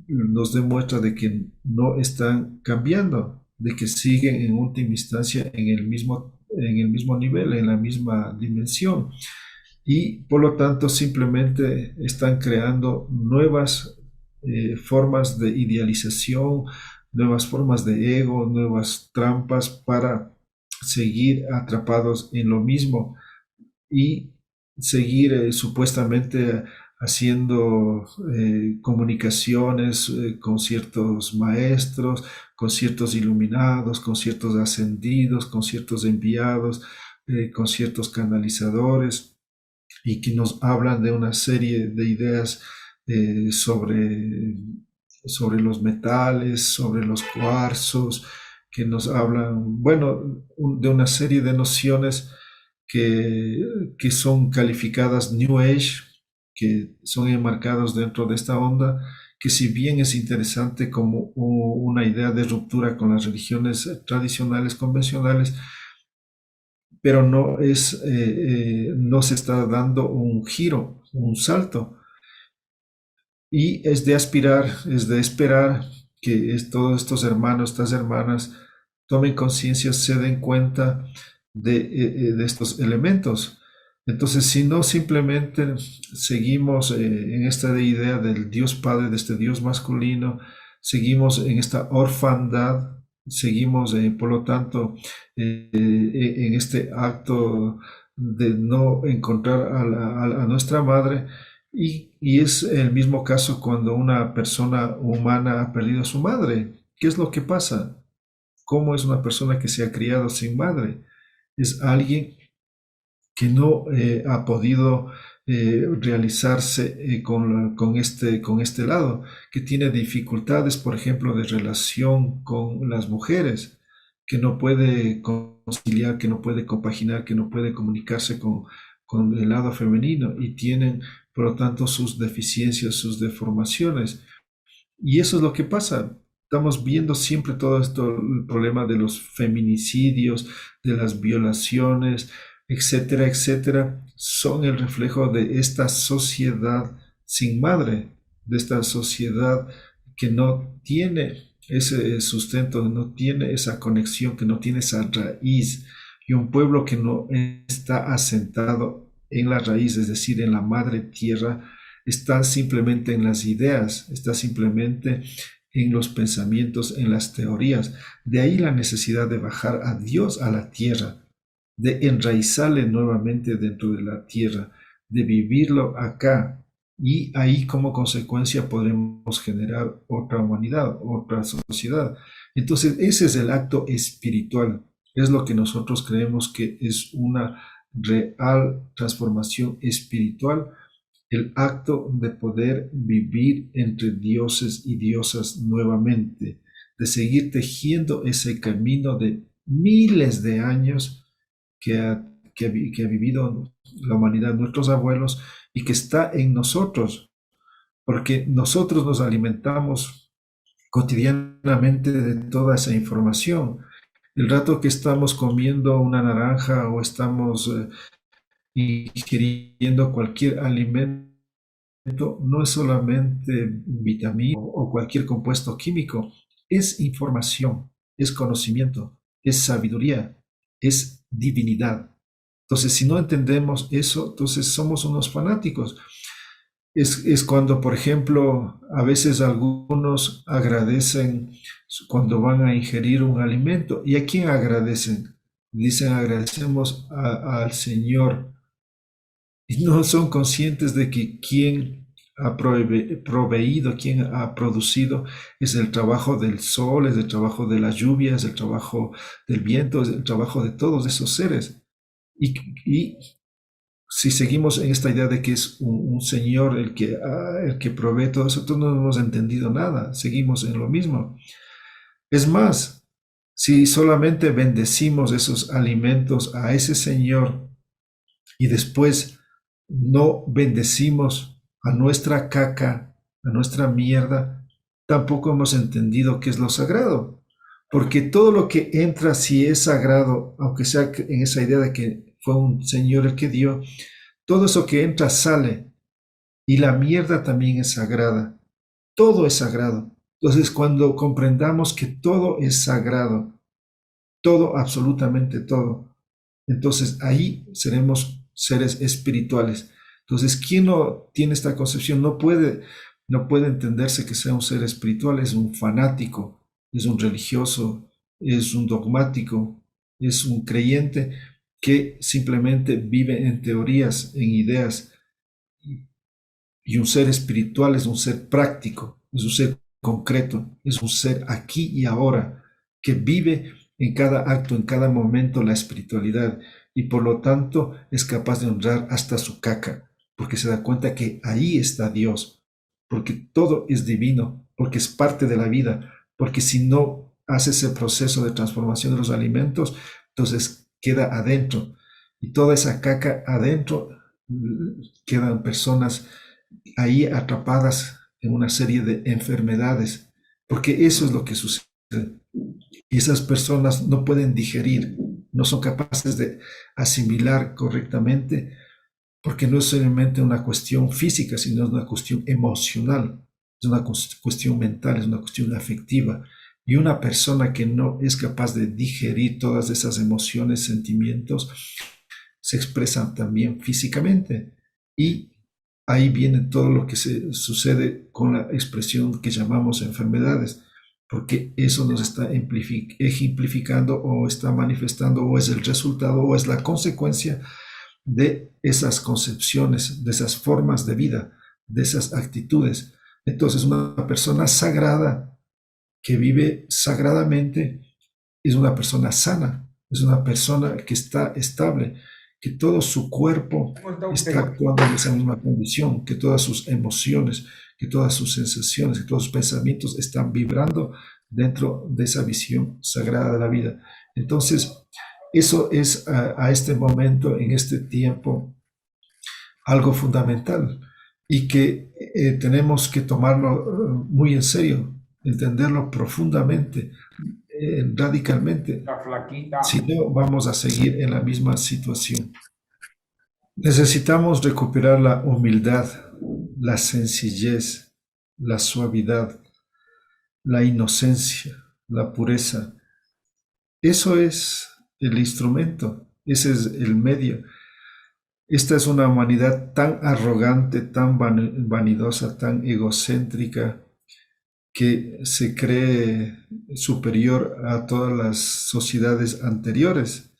nos demuestra de que no están cambiando, de que siguen en última instancia en el mismo nivel, en la misma dimensión. Y por lo tanto simplemente están creando nuevas formas de idealización, nuevas formas de ego, nuevas trampas para seguir atrapados en lo mismo y seguir supuestamente haciendo comunicaciones con ciertos maestros, con ciertos iluminados, con ciertos ascendidos, con ciertos enviados, con ciertos canalizadores y que nos hablan de una serie de ideas eh, sobre, sobre los metales, sobre los cuarzos, que nos hablan, bueno, de una serie de nociones que, que son calificadas New Age, que son enmarcados dentro de esta onda, que si bien es interesante como una idea de ruptura con las religiones tradicionales, convencionales, pero no se está dando un giro, un salto. Y es de aspirar, es de esperar que todos estos hermanos, estas hermanas, tomen conciencia, se den cuenta de estos elementos. Entonces, si no simplemente seguimos en esta idea del Dios Padre, de este Dios masculino, seguimos en esta orfandad, seguimos, por lo tanto, en este acto de no encontrar a nuestra madre, y es el mismo caso cuando una persona humana ha perdido a su madre. ¿Qué es lo que pasa? ¿Cómo es una persona que se ha criado sin madre? Es alguien que no ha podido realizarse con este lado, que tiene dificultades, por ejemplo, de relación con las mujeres, que no puede conciliar, que no puede compaginar, que no puede comunicarse con el lado femenino y tienen, por lo tanto, sus deficiencias, sus deformaciones. Y eso es lo que pasa. Estamos viendo siempre todo esto, el problema de los feminicidios, de las violaciones, etcétera, etcétera, son el reflejo de esta sociedad sin madre, de esta sociedad que no tiene ese sustento, no tiene esa conexión, que no tiene esa raíz, y un pueblo que no está asentado en la raíz, es decir, en la madre tierra, está simplemente en las ideas, está simplemente en los pensamientos, en las teorías. De ahí la necesidad de bajar a Dios a la tierra, de enraizarle nuevamente dentro de la tierra, de vivirlo acá. Y ahí como consecuencia podremos generar otra humanidad, otra sociedad. Entonces ese es el acto espiritual. Es lo que nosotros creemos que es una real transformación espiritual, el acto de poder vivir entre dioses y diosas nuevamente, de seguir tejiendo ese camino de miles de años que ha vivido la humanidad, nuestros abuelos, y que está en nosotros. porque nosotros nos alimentamos cotidianamente de toda esa información. El rato que estamos comiendo una naranja o estamos ingiriendo cualquier alimento, no es solamente vitamina o cualquier compuesto químico, es información, es conocimiento, es sabiduría, es divinidad. Entonces, si no entendemos eso, entonces somos unos fanáticos. Es cuando, por ejemplo, a veces algunos agradecen cuando van a ingerir un alimento. ¿Y a quién agradecen? Dicen agradecemos al Señor y no son conscientes de que quien ha proveído, quien ha producido, es el trabajo del sol, es el trabajo de la lluvia, es el trabajo del viento, es el trabajo de todos esos seres. Y si seguimos en esta idea de que es un señor el que provee todo eso, nosotros no hemos entendido nada, seguimos en lo mismo. Es más, si solamente bendecimos esos alimentos a ese señor y después no bendecimos a nuestra caca, a nuestra mierda, tampoco hemos entendido qué es lo sagrado. Porque todo lo que entra, si es sagrado, aunque sea en esa idea de que fue un señor el que dio, todo eso que entra sale. Y la mierda también es sagrada. Todo es sagrado. Entonces, cuando comprendamos que todo es sagrado, todo, absolutamente todo, entonces ahí seremos seres espirituales. Entonces, quien no tiene esta concepción no puede entenderse que sea un ser espiritual, es un fanático, es un religioso, es un dogmático, es un creyente que simplemente vive en teorías, en ideas. Y un ser espiritual es un ser práctico, es un ser concreto, es un ser aquí y ahora, que vive en cada acto, en cada momento la espiritualidad y por lo tanto es capaz de honrar hasta su caca, porque se da cuenta que ahí está Dios, porque todo es divino, porque es parte de la vida, porque si no hace ese proceso de transformación de los alimentos, entonces queda adentro y toda esa caca adentro quedan personas ahí atrapadas en una serie de enfermedades, porque eso es lo que sucede. Y esas personas no pueden digerir, no son capaces de asimilar correctamente, porque no es solamente una cuestión física, sino es una cuestión emocional, es una cuestión mental, es una cuestión afectiva. Y una persona que no es capaz de digerir todas esas emociones, sentimientos, se expresan también físicamente. Y ahí viene todo lo que sucede con la expresión que llamamos enfermedades, porque eso nos está ejemplificando o está manifestando o es el resultado o es la consecuencia de esas concepciones, de esas formas de vida, de esas actitudes. Entonces, una persona sagrada que vive sagradamente es una persona sana, es una persona que está estable, que todo su cuerpo está actuando en esa misma condición, que todas sus emociones, que todas sus sensaciones, que todos sus pensamientos están vibrando dentro de esa visión sagrada de la vida. Entonces, eso es a este momento, en este tiempo, algo fundamental y que tenemos que tomarlo muy en serio, entenderlo profundamente, radicalmente. Si no, vamos a seguir en la misma situación. Necesitamos recuperar la humildad, la sencillez, la suavidad, la inocencia, la pureza. Eso es el instrumento, ese es el medio. Esta es una humanidad tan arrogante, tan vanidosa, tan egocéntrica, que se cree superior a todas las sociedades anteriores.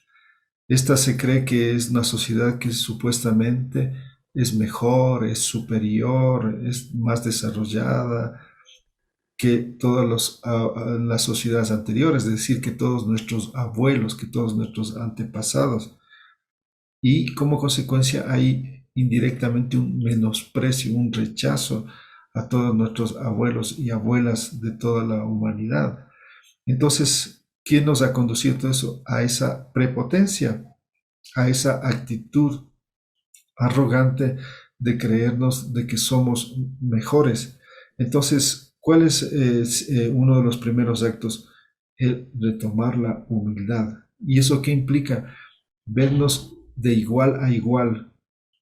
Esta se cree que es una sociedad que supuestamente es mejor, es superior, es más desarrollada que todas las sociedades anteriores, es decir, que todos nuestros abuelos, que todos nuestros antepasados. Y como consecuencia hay indirectamente un menosprecio, un rechazo a todos nuestros abuelos y abuelas de toda la humanidad. Entonces, ¿quién nos ha conducido todo eso? A esa prepotencia, a esa actitud arrogante de creernos de que somos mejores. Entonces, ¿cuál es uno de los primeros actos? El retomar la humildad. ¿Y eso qué implica? Vernos de igual a igual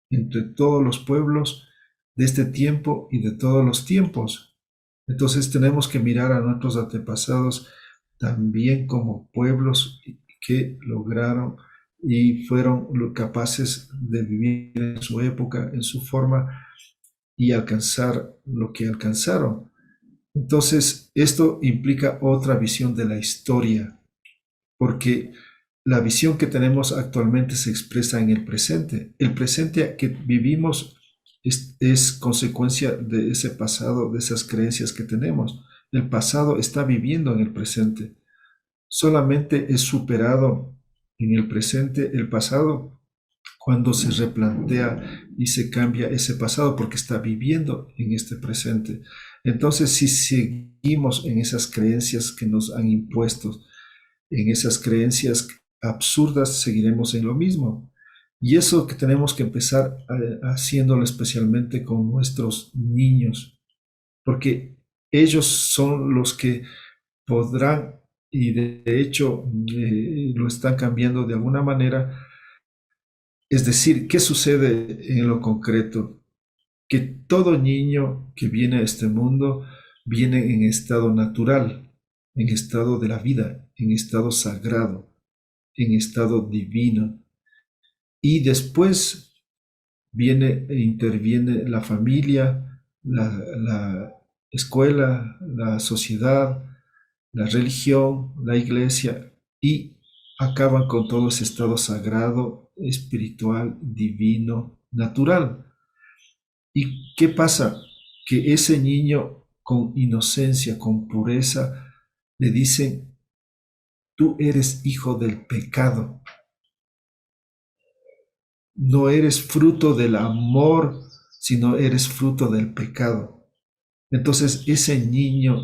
entre todos los pueblos de este tiempo y de todos los tiempos. Entonces tenemos que mirar a nuestros antepasados también como pueblos que lograron y fueron capaces de vivir en su época, en su forma y alcanzar lo que alcanzaron. Entonces, esto implica otra visión de la historia, porque la visión que tenemos actualmente se expresa en el presente. El presente que vivimos es consecuencia de ese pasado, de esas creencias que tenemos. El pasado está viviendo en el presente. Solamente es superado en el presente el pasado cuando se replantea y se cambia ese pasado porque está viviendo en este presente. Entonces, si seguimos en esas creencias que nos han impuesto, en esas creencias absurdas, seguiremos en lo mismo. Y eso que tenemos que empezar haciéndolo especialmente con nuestros niños, porque ellos son los que podrán, y de hecho lo están cambiando de alguna manera. Es decir, ¿qué sucede en lo concreto? Que todo niño que viene a este mundo viene en estado natural, en estado de la vida, en estado sagrado, en estado divino. Y después viene e interviene la familia, la escuela, la sociedad, la religión, la iglesia, y acaban con todo ese estado sagrado, espiritual, divino, natural. ¿Y qué pasa? Que ese niño con inocencia, con pureza, le dicen, tú eres hijo del pecado, no eres fruto del amor, sino eres fruto del pecado. Entonces, ese niño,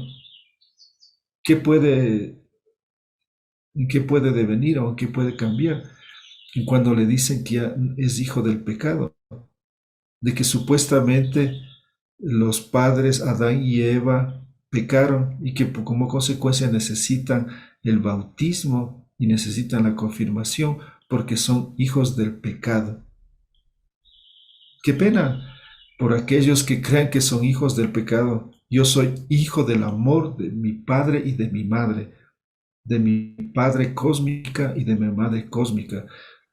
¿qué puede, en qué puede devenir o en qué puede cambiar? Y cuando le dicen que ya es hijo del pecado, de que supuestamente los padres Adán y Eva pecaron y que como consecuencia necesitan el bautismo y necesitan la confirmación porque son hijos del pecado. Qué pena por aquellos que crean que son hijos del pecado. Yo soy hijo del amor de mi padre y de mi madre, de mi padre cósmica y de mi madre cósmica,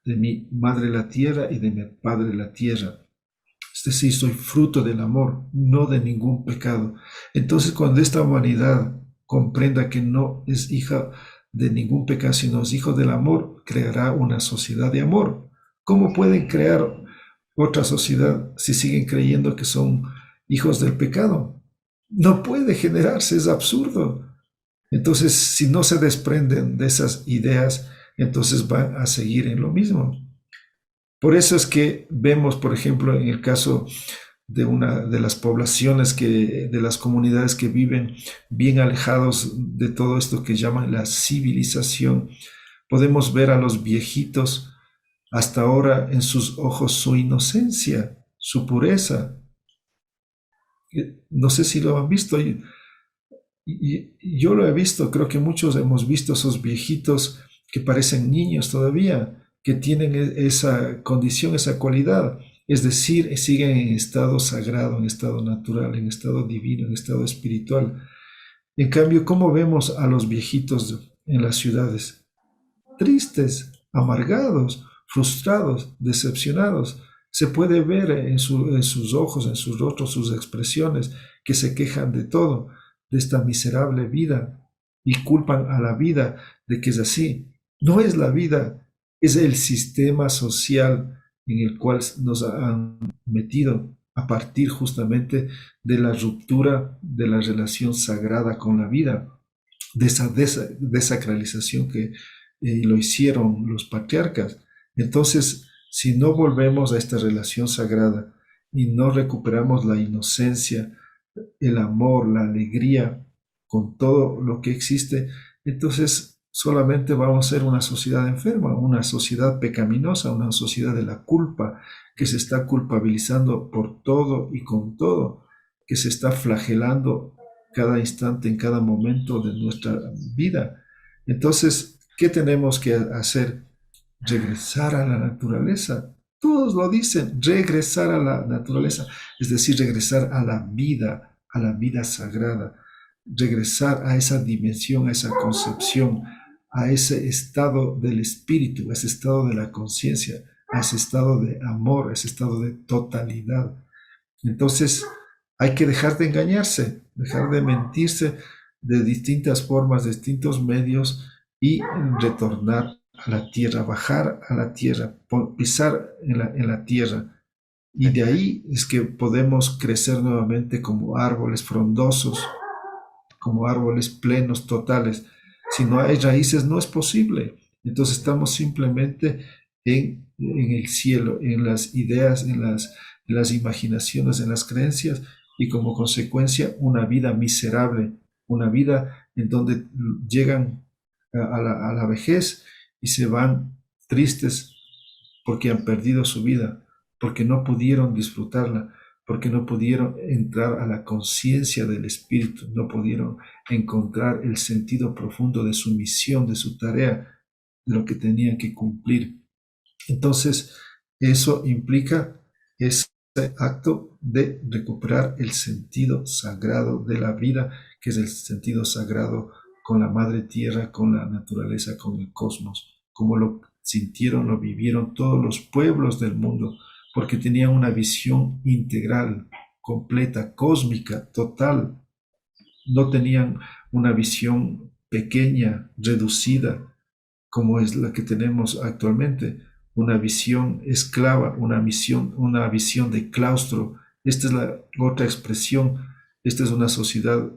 de mi madre la tierra y de mi padre la tierra. Es decir, soy fruto del amor, no de ningún pecado. Entonces, cuando esta humanidad comprenda que no es hija de ningún pecado, sino es hijo del amor, creará una sociedad de amor. ¿Cómo pueden crear otra sociedad si siguen creyendo que son hijos del pecado? No puede generarse, es absurdo. Entonces, si no se desprenden de esas ideas, entonces van a seguir en lo mismo. Por eso es que vemos, por ejemplo, en el caso de una de las poblaciones de las comunidades que viven bien alejados de todo esto que llaman la civilización, podemos ver a los viejitos hasta ahora en sus ojos su inocencia, su pureza. No sé si lo han visto, y yo lo he visto, creo que muchos hemos visto esos viejitos que parecen niños todavía, que tienen esa condición, esa cualidad. Es decir, siguen en estado sagrado, en estado natural, en estado divino, en estado espiritual. En cambio, ¿cómo vemos a los viejitos en las ciudades? Tristes, amargados, frustrados, decepcionados. Se puede ver en sus ojos, en sus rostros, sus expresiones, que se quejan de todo, de esta miserable vida, y culpan a la vida de que es así. No es la vida, es el sistema social en el cual nos han metido a partir justamente de la ruptura de la relación sagrada con la vida, de esa desacralización que lo hicieron los patriarcas. Entonces, si no volvemos a esta relación sagrada y no recuperamos la inocencia, el amor, la alegría con todo lo que existe, entonces solamente vamos a ser una sociedad enferma, una sociedad pecaminosa, una sociedad de la culpa, que se está culpabilizando por todo y con todo, que se está flagelando cada instante, en cada momento de nuestra vida. Entonces, ¿qué tenemos que hacer? Regresar a la naturaleza. Todos lo dicen, regresar a la naturaleza, es decir, regresar a la vida sagrada, regresar a esa dimensión, a esa concepción, a ese estado del espíritu, a ese estado de la conciencia, a ese estado de amor, a ese estado de totalidad. Entonces, hay que dejar de engañarse, dejar de mentirse de distintas formas, de distintos medios y retornar a la tierra, bajar a la tierra, pisar en la tierra. Y de Exacto. ahí es que podemos crecer nuevamente como árboles frondosos, como árboles plenos, totales. Si no hay raíces, no es posible. Entonces estamos simplemente en el cielo, en las ideas, en las imaginaciones, en las creencias y como consecuencia una vida miserable, una vida en donde llegan a la vejez y se van tristes porque han perdido su vida, porque no pudieron disfrutarla, porque no pudieron entrar a la conciencia del espíritu, no pudieron encontrar el sentido profundo de su misión, de su tarea, de lo que tenían que cumplir. Entonces, eso implica ese acto de recuperar el sentido sagrado de la vida, que es el sentido sagrado con la madre tierra, con la naturaleza, con el cosmos, como lo sintieron, lo vivieron todos los pueblos del mundo, porque tenían una visión integral, completa, cósmica, total. No tenían una visión pequeña, reducida, como es la que tenemos actualmente, una visión esclava, una visión de claustro. Esta es la otra expresión. Esta es una sociedad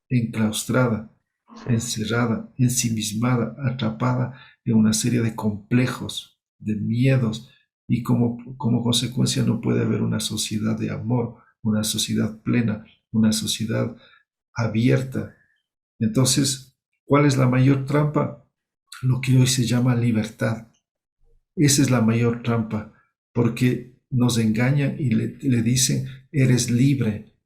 enclaustrada, Sí. encerrada, ensimismada, atrapada en una serie de complejos, de miedos, y como consecuencia no puede haber una sociedad de amor, una sociedad plena, una sociedad abierta. Entonces, ¿cuál es la mayor trampa? Lo que hoy se llama libertad. Esa es la mayor trampa, porque nos engañan y le dicen, eres libre.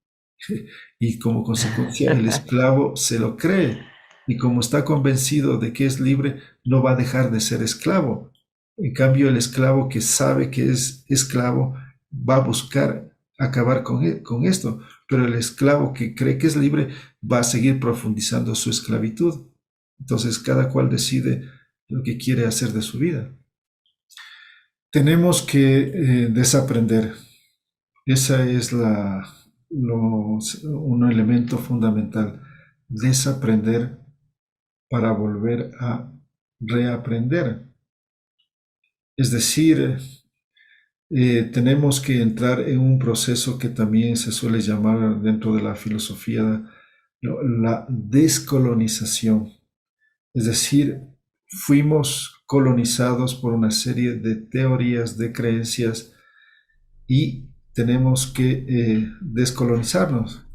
Y como consecuencia el esclavo se lo cree. Y como está convencido de que es libre, no va a dejar de ser esclavo. En cambio, el esclavo que sabe que es esclavo va a buscar acabar con esto. Pero el esclavo que cree que es libre va a seguir profundizando su esclavitud. Entonces, cada cual decide lo que quiere hacer de su vida. Tenemos que desaprender. Esa es un elemento fundamental. Desaprender para volver a reaprender. Es decir, tenemos que entrar en un proceso que también se suele llamar dentro de la filosofía la descolonización. Es decir, fuimos colonizados por una serie de teorías, de creencias y tenemos que descolonizarnos.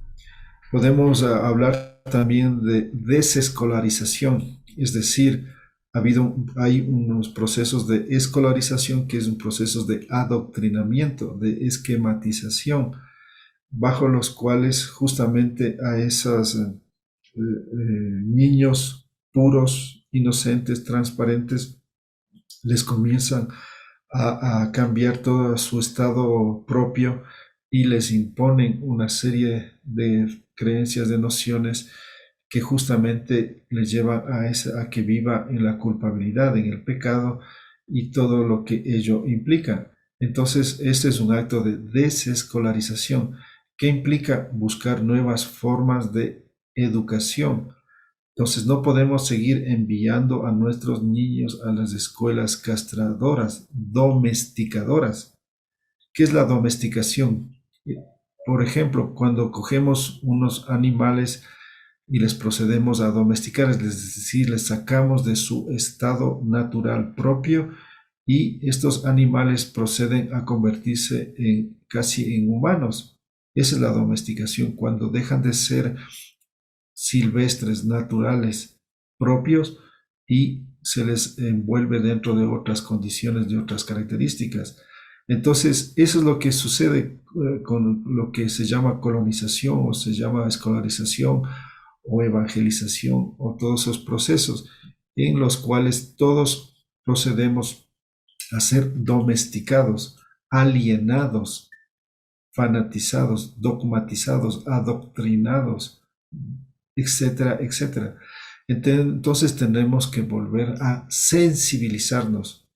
Podemos hablar también de desescolarización, es decir, hay unos procesos de escolarización que es un proceso de adoctrinamiento, de esquematización, bajo los cuales justamente a esos niños puros, inocentes, transparentes, les comienzan a cambiar todo su estado propio y les imponen una serie de creencias, de nociones que justamente les llevan a que viva en la culpabilidad, en el pecado y todo lo que ello implica. Entonces, este es un acto de desescolarización que implica buscar nuevas formas de educación. Entonces no podemos seguir enviando a nuestros niños a las escuelas castradoras, domesticadoras. ¿Qué es la domesticación? Por ejemplo, cuando cogemos unos animales y les procedemos a domesticar, es decir, les sacamos de su estado natural propio y estos animales proceden a convertirse casi en humanos. Esa es la domesticación, cuando dejan de ser silvestres, naturales, propios, y se les envuelve dentro de otras condiciones, de otras características. Entonces, eso es lo que sucede con lo que se llama colonización o se llama escolarización o evangelización o todos esos procesos en los cuales todos procedemos a ser domesticados, alienados, fanatizados, dogmatizados, adoctrinados, etcétera, etcétera. Entonces tenemos que volver a sensibilizarnos,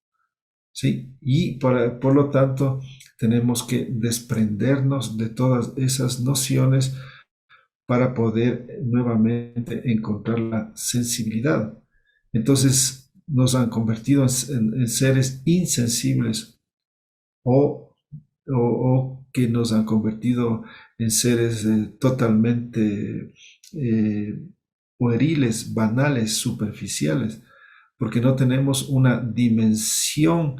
¿sí? Y por lo tanto tenemos que desprendernos de todas esas nociones para poder nuevamente encontrar la sensibilidad. Entonces nos han convertido en seres insensibles o, o que nos han convertido en seres totalmente pueriles, banales, superficiales, porque no tenemos una dimensión,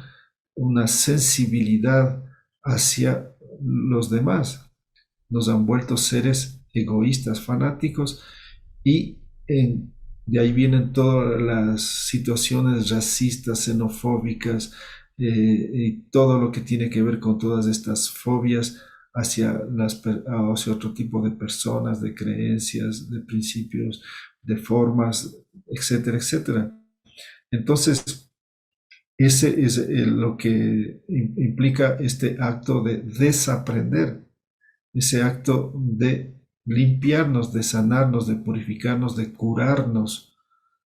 una sensibilidad hacia los demás. Nos han vuelto seres egoístas, fanáticos, y de ahí vienen todas las situaciones racistas, xenofóbicas, y todo lo que tiene que ver con todas estas fobias hacia otro tipo de personas, de creencias, de principios, de formas, etcétera, etcétera. Entonces, ese es lo que implica este acto de desaprender, ese acto de limpiarnos, de sanarnos, de purificarnos, de curarnos.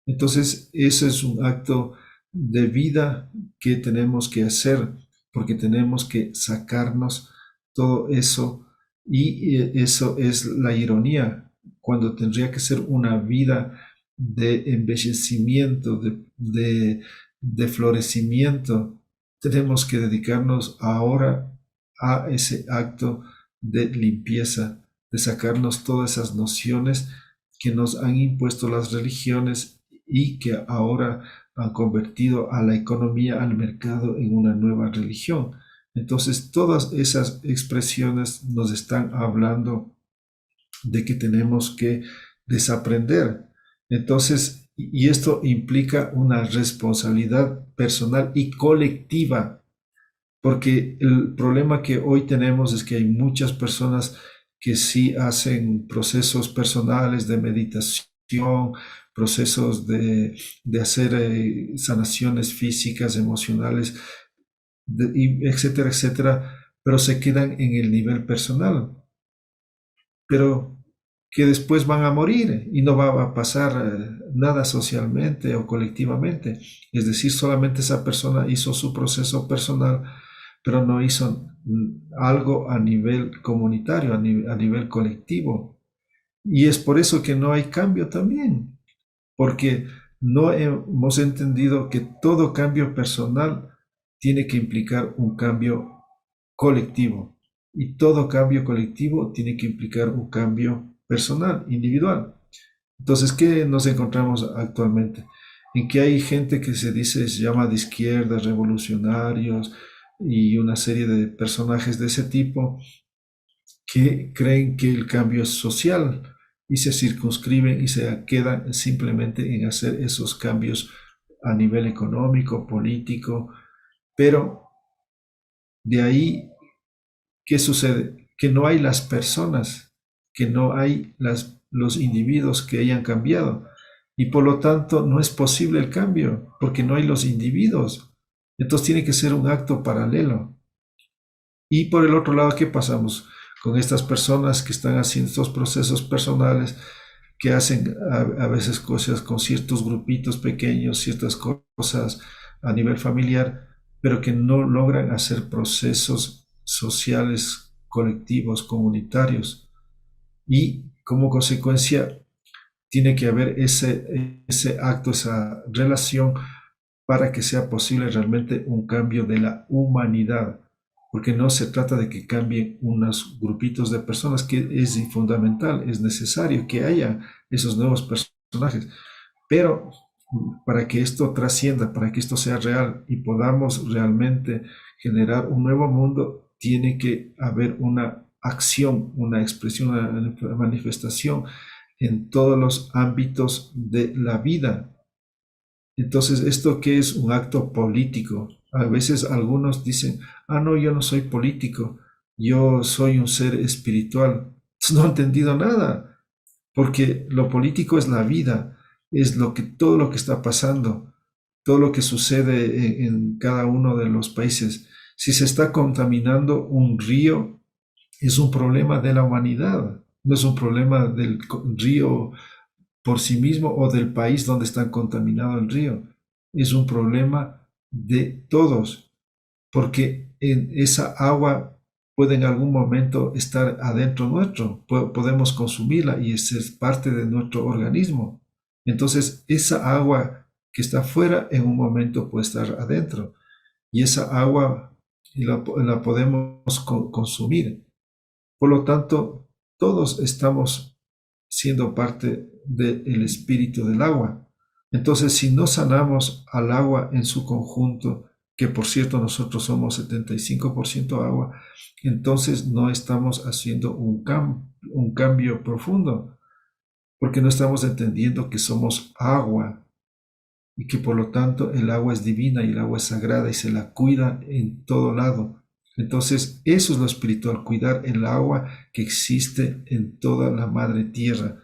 Entonces, ese es un acto de vida que tenemos que hacer, porque tenemos que sacarnos todo eso, y eso es la ironía, cuando tendría que ser una vida de embellecimiento, de florecimiento. Tenemos que dedicarnos ahora a ese acto de limpieza, de sacarnos todas esas nociones que nos han impuesto las religiones y que ahora han convertido a la economía, al mercado, en una nueva religión. Entonces, todas esas expresiones nos están hablando de que tenemos que desaprender. Entonces, y esto implica una responsabilidad personal y colectiva, porque el problema que hoy tenemos es que hay muchas personas que sí hacen procesos personales de meditación, procesos de hacer sanaciones físicas, emocionales, etcétera, etcétera, pero se quedan en el nivel personal, pero que después van a morir y no va a pasar nada socialmente o colectivamente. Es decir, solamente esa persona hizo su proceso personal, pero no hizo algo a nivel comunitario, a nivel colectivo. Y es por eso que no hay cambio también, porque no hemos entendido que todo cambio personal tiene que implicar un cambio colectivo, y todo cambio colectivo tiene que implicar un cambio personal, individual. Entonces, ¿qué nos encontramos actualmente? En que hay gente que se llama de izquierda, revolucionarios y una serie de personajes de ese tipo que creen que el cambio es social y se circunscriben y se quedan simplemente en hacer esos cambios a nivel económico, político, pero de ahí, ¿qué sucede? Que no hay las personas, que no hay los individuos que hayan cambiado, y por lo tanto no es posible el cambio porque no hay los individuos. Entonces tiene que ser un acto paralelo. Y por el otro lado, ¿qué pasamos con estas personas que están haciendo estos procesos personales, que hacen a veces cosas con ciertos grupitos pequeños, ciertas cosas a nivel familiar, pero que no logran hacer procesos sociales, colectivos, comunitarios? Y como consecuencia tiene que haber ese acto, esa relación, para que sea posible realmente un cambio de la humanidad, porque no se trata de que cambien unos grupitos de personas, que es fundamental, es necesario que haya esos nuevos personajes, pero para que esto trascienda, para que esto sea real y podamos realmente generar un nuevo mundo, tiene que haber una acción, una expresión, una manifestación en todos los ámbitos de la vida. Entonces, ¿esto qué es? Un acto político. A veces algunos dicen, ah, no, yo no soy político, yo soy un ser espiritual. No he entendido nada, porque lo político es la vida, es todo lo que está pasando, todo lo que sucede en cada uno de los países. Si se está contaminando un río, es un problema de la humanidad, no es un problema del río por sí mismo o del país donde está contaminado el río. Es un problema de todos, porque en esa agua puede en algún momento estar adentro nuestro, podemos consumirla y es parte de nuestro organismo. Entonces, esa agua que está afuera en un momento puede estar adentro y esa agua la podemos consumir. Por lo tanto, todos estamos siendo parte del espíritu del agua. Entonces, si no sanamos al agua en su conjunto, que por cierto nosotros somos 75% agua, entonces no estamos haciendo un cambio profundo, porque no estamos entendiendo que somos agua y que por lo tanto el agua es divina y el agua es sagrada y se la cuida en todo lado. Entonces, eso es lo espiritual, cuidar el agua que existe en toda la madre tierra,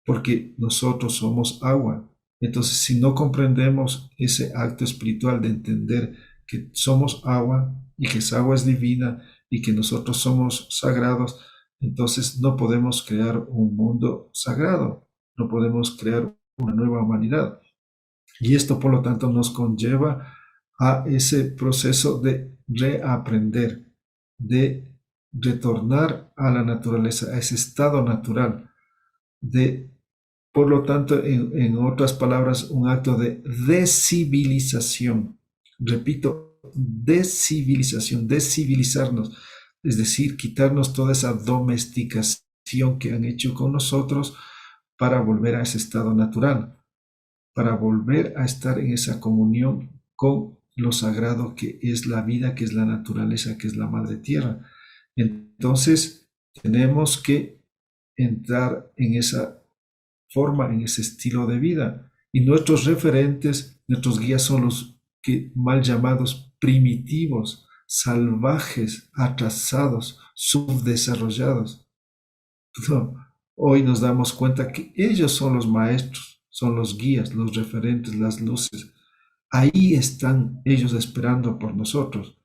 porque nosotros somos agua. Entonces, si no comprendemos ese acto espiritual de entender que somos agua y que esa agua es divina y que nosotros somos sagrados, entonces no podemos crear un mundo sagrado, no podemos crear una nueva humanidad. Y esto, por lo tanto, nos conlleva a ese proceso de reaprender, de retornar a la naturaleza, a ese estado natural, de, por lo tanto, en otras palabras, un acto de descivilización. Repito, descivilización, descivilizarnos, es decir, quitarnos toda esa domesticación que han hecho con nosotros para volver a ese estado natural, para volver a estar en esa comunión con lo sagrado que es la vida, que es la naturaleza, que es la madre tierra. Entonces, tenemos que entrar en esa forma, en ese estilo de vida. Y nuestros referentes, nuestros guías son los que mal llamados primitivos, salvajes, atrasados, subdesarrollados. No, hoy nos damos cuenta que ellos son los maestros, son los guías, los referentes, las luces. Ahí están ellos esperando por nosotros.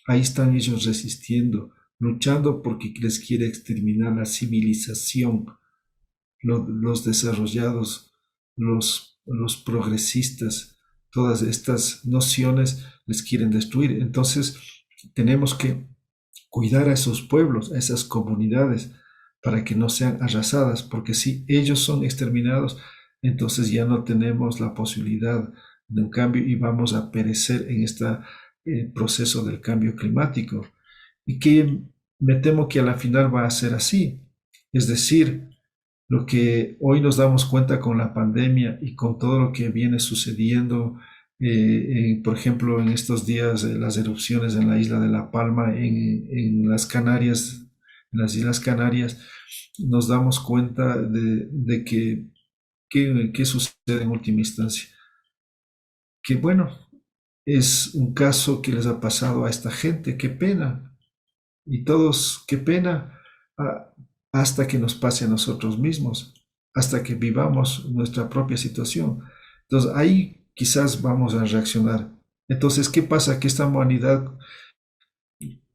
Ahí están ellos resistiendo, luchando porque les quiere exterminar la civilización, los desarrollados, los progresistas, todas estas nociones les quieren destruir. Entonces, tenemos que cuidar a esos pueblos, a esas comunidades, para que no sean arrasadas, porque si ellos son exterminados, entonces ya no tenemos la posibilidad de un cambio y vamos a perecer en este proceso del cambio climático. Y que me temo que a la final va a ser así. Es decir, lo que hoy nos damos cuenta con la pandemia y con todo lo que viene sucediendo, por ejemplo, en estos días, las erupciones en la isla de La Palma, en las Canarias, en las Islas Canarias, nos damos cuenta de que sucede en última instancia. Que bueno, es un caso que les ha pasado a esta gente, qué pena. Y todos, qué pena, ah, hasta que nos pase a nosotros mismos, hasta que vivamos nuestra propia situación. Entonces ahí quizás vamos a reaccionar. Entonces, ¿qué pasa? Que esta humanidad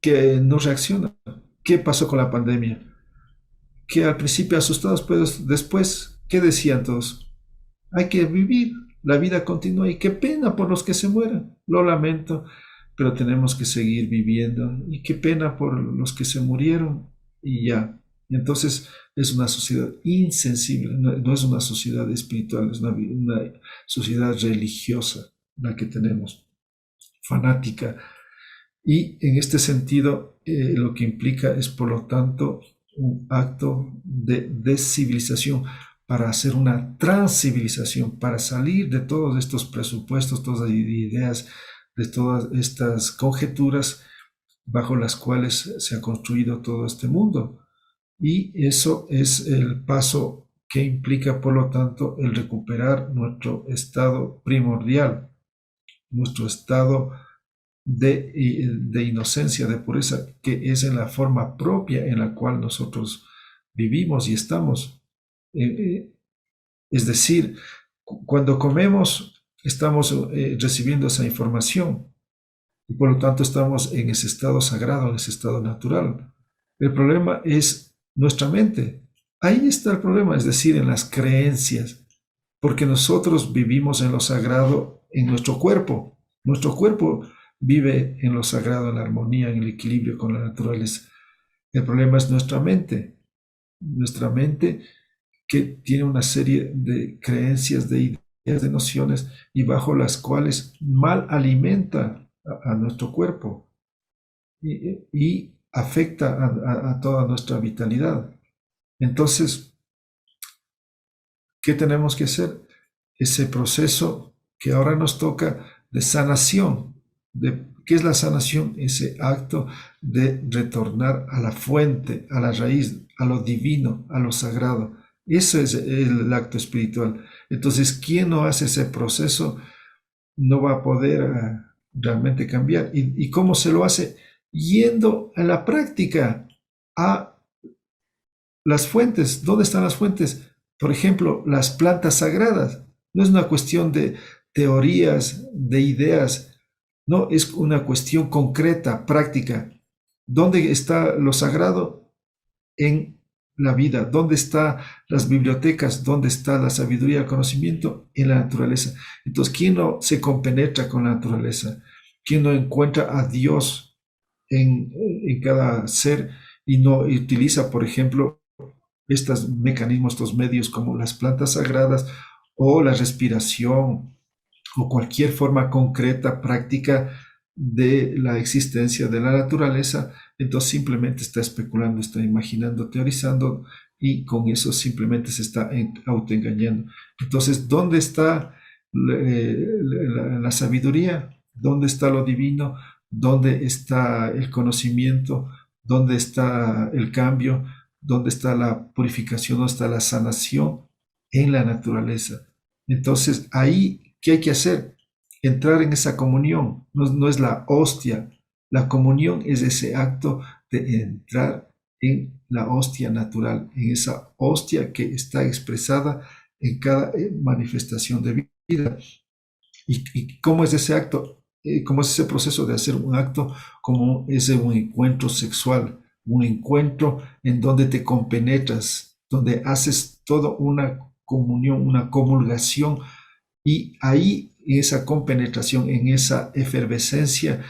que no reacciona. ¿Qué pasó con la pandemia? Que al principio asustados, pero después, ¿qué decían todos? Hay que vivir, la vida continúa y qué pena por los que se mueran. Lo lamento, pero tenemos que seguir viviendo y qué pena por los que se murieron y ya. Entonces es una sociedad insensible, no es una sociedad espiritual, es una sociedad religiosa la que tenemos, fanática. Y en este sentido, lo que implica es, por lo tanto, un acto de descivilización para hacer una transcivilización, para salir de todos estos presupuestos, todas las ideas, de todas estas conjeturas bajo las cuales se ha construido todo este mundo. Y eso es el paso que implica, por lo tanto, el recuperar nuestro estado primordial, nuestro estado de inocencia, de pureza, que es en la forma propia en la cual nosotros vivimos y estamos. Eh, eh, es decir, cuando comemos, estamos recibiendo esa información y por lo tanto estamos en ese estado sagrado, en ese estado natural. El problema es nuestra mente. Ahí está el problema, es decir, en las creencias, porque nosotros vivimos en lo sagrado en nuestro cuerpo. Nuestro cuerpo vive en lo sagrado, en la armonía, en el equilibrio con la naturaleza. El problema es nuestra mente que tiene una serie de creencias, de ideas, de nociones y bajo las cuales mal alimenta a nuestro cuerpo y afecta a toda nuestra vitalidad. Entonces, ¿qué tenemos que hacer? Ese proceso que ahora nos toca de sanación. ¿Qué es la sanación? Ese acto de retornar a la fuente, a la raíz, a lo divino, a lo sagrado. Ese es el acto espiritual. Entonces, quien no hace ese proceso no va a poder realmente cambiar. ¿Y cómo se lo hace? Yendo a la práctica, a las fuentes. ¿Dónde están las fuentes? Por ejemplo, las plantas sagradas. No es una cuestión de teorías, de ideas, no, es una cuestión concreta, práctica. ¿Dónde está lo sagrado? En la vida. ¿Dónde están las bibliotecas? ¿Dónde está la sabiduría, el conocimiento? En la naturaleza. Entonces, ¿quién no se compenetra con la naturaleza? ¿Quién no encuentra a Dios en cada ser y no utiliza, por ejemplo, estos mecanismos, estos medios como las plantas sagradas o la respiración o cualquier forma concreta, práctica de la existencia de la naturaleza? Entonces simplemente está especulando, está imaginando, teorizando y con eso simplemente se está autoengañando. Entonces, ¿dónde está la sabiduría? ¿Dónde está lo divino? ¿Dónde está el conocimiento? ¿Dónde está el cambio? ¿Dónde está la purificación? ¿Dónde está la sanación? En la naturaleza. Entonces, ahí, ¿qué hay que hacer? Entrar en esa comunión. No es la hostia. La comunión es ese acto de entrar en la hostia natural, en esa hostia que está expresada en cada manifestación de vida. ¿Y cómo es ese acto? ¿Cómo es ese proceso de hacer un acto? Como es un encuentro sexual, un encuentro en donde te compenetras, donde haces toda una comunión, una comulgación, y ahí en esa compenetración, en esa efervescencia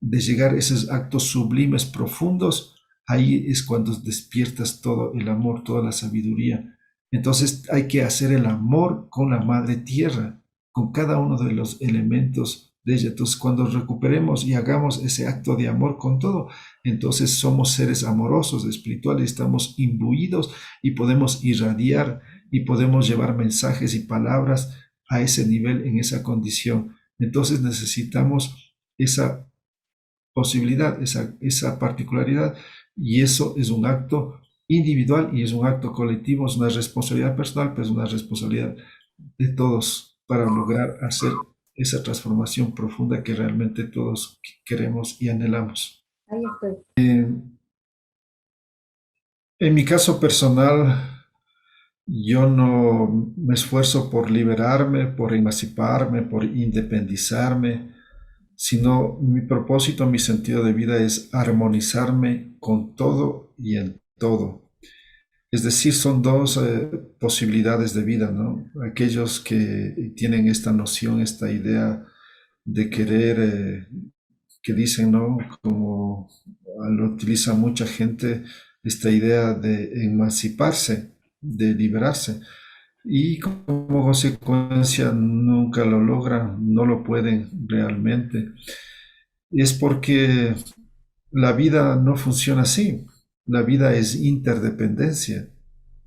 de llegar a esos actos sublimes profundos, ahí es cuando despiertas todo el amor, toda la sabiduría. Entonces hay que hacer el amor con la madre tierra, con cada uno de los elementos de ella. Entonces cuando recuperemos y hagamos ese acto de amor con todo, entonces somos seres amorosos, espirituales, estamos imbuidos y podemos irradiar y podemos llevar mensajes y palabras a ese nivel, en esa condición. Entonces necesitamos esa posibilidad, esa particularidad, y eso es un acto individual y es un acto colectivo, es una responsabilidad personal, pero es una responsabilidad de todos para lograr hacer esa transformación profunda que realmente todos queremos y anhelamos. Ahí estoy. En mi caso personal, yo no me esfuerzo por liberarme, por emanciparme, por independizarme, sino mi propósito, mi sentido de vida es armonizarme con todo y en todo. Es decir, son dos posibilidades de vida, ¿no? Aquellos que tienen esta noción, esta idea de querer, que dicen, ¿no? Como lo utiliza mucha gente, esta idea de emanciparse, de liberarse. Y como consecuencia nunca lo logran, no lo pueden realmente. Es porque la vida no funciona así. La vida es interdependencia.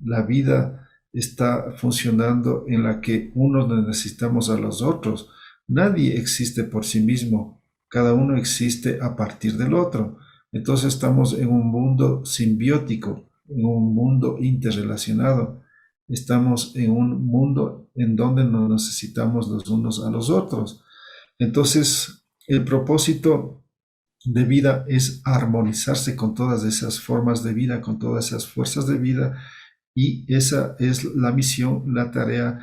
La vida está funcionando en la que unos necesitamos a los otros. Nadie existe por sí mismo. Cada uno existe a partir del otro. Entonces estamos en un mundo simbiótico, en un mundo interrelacionado. estamos en un mundo en donde nos necesitamos los unos a los otros. Entonces, el propósito de vida es armonizarse con todas esas formas de vida, con todas esas fuerzas de vida, y esa es la misión, la tarea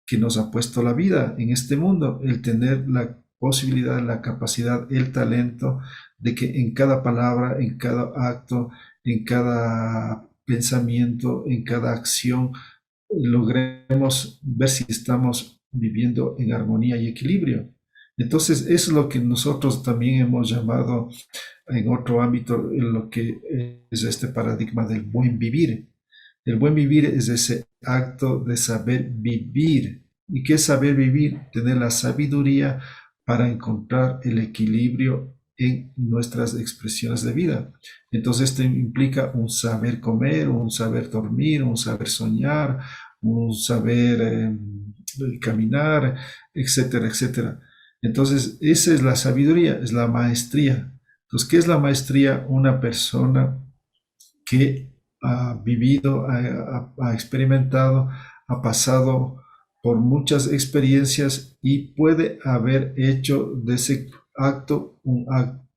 que nos ha puesto la vida en este mundo, el tener la posibilidad, la capacidad, el talento de que en cada palabra, en cada acto, en cada pensamiento, en cada acción, logremos ver si estamos viviendo en armonía y equilibrio. Entonces, eso es lo que nosotros también hemos llamado en otro ámbito, en lo que es este paradigma del buen vivir. El buen vivir es ese acto de saber vivir. ¿Y qué es saber vivir? Tener la sabiduría para encontrar el equilibrio en nuestras expresiones de vida. Entonces esto implica un saber comer, un saber dormir, un saber soñar, un saber caminar, etcétera, etcétera. Entonces esa es la sabiduría, es la maestría. Entonces, ¿qué es la maestría? Una persona que ha vivido, ha experimentado, ha pasado por muchas experiencias y puede haber hecho de ese acto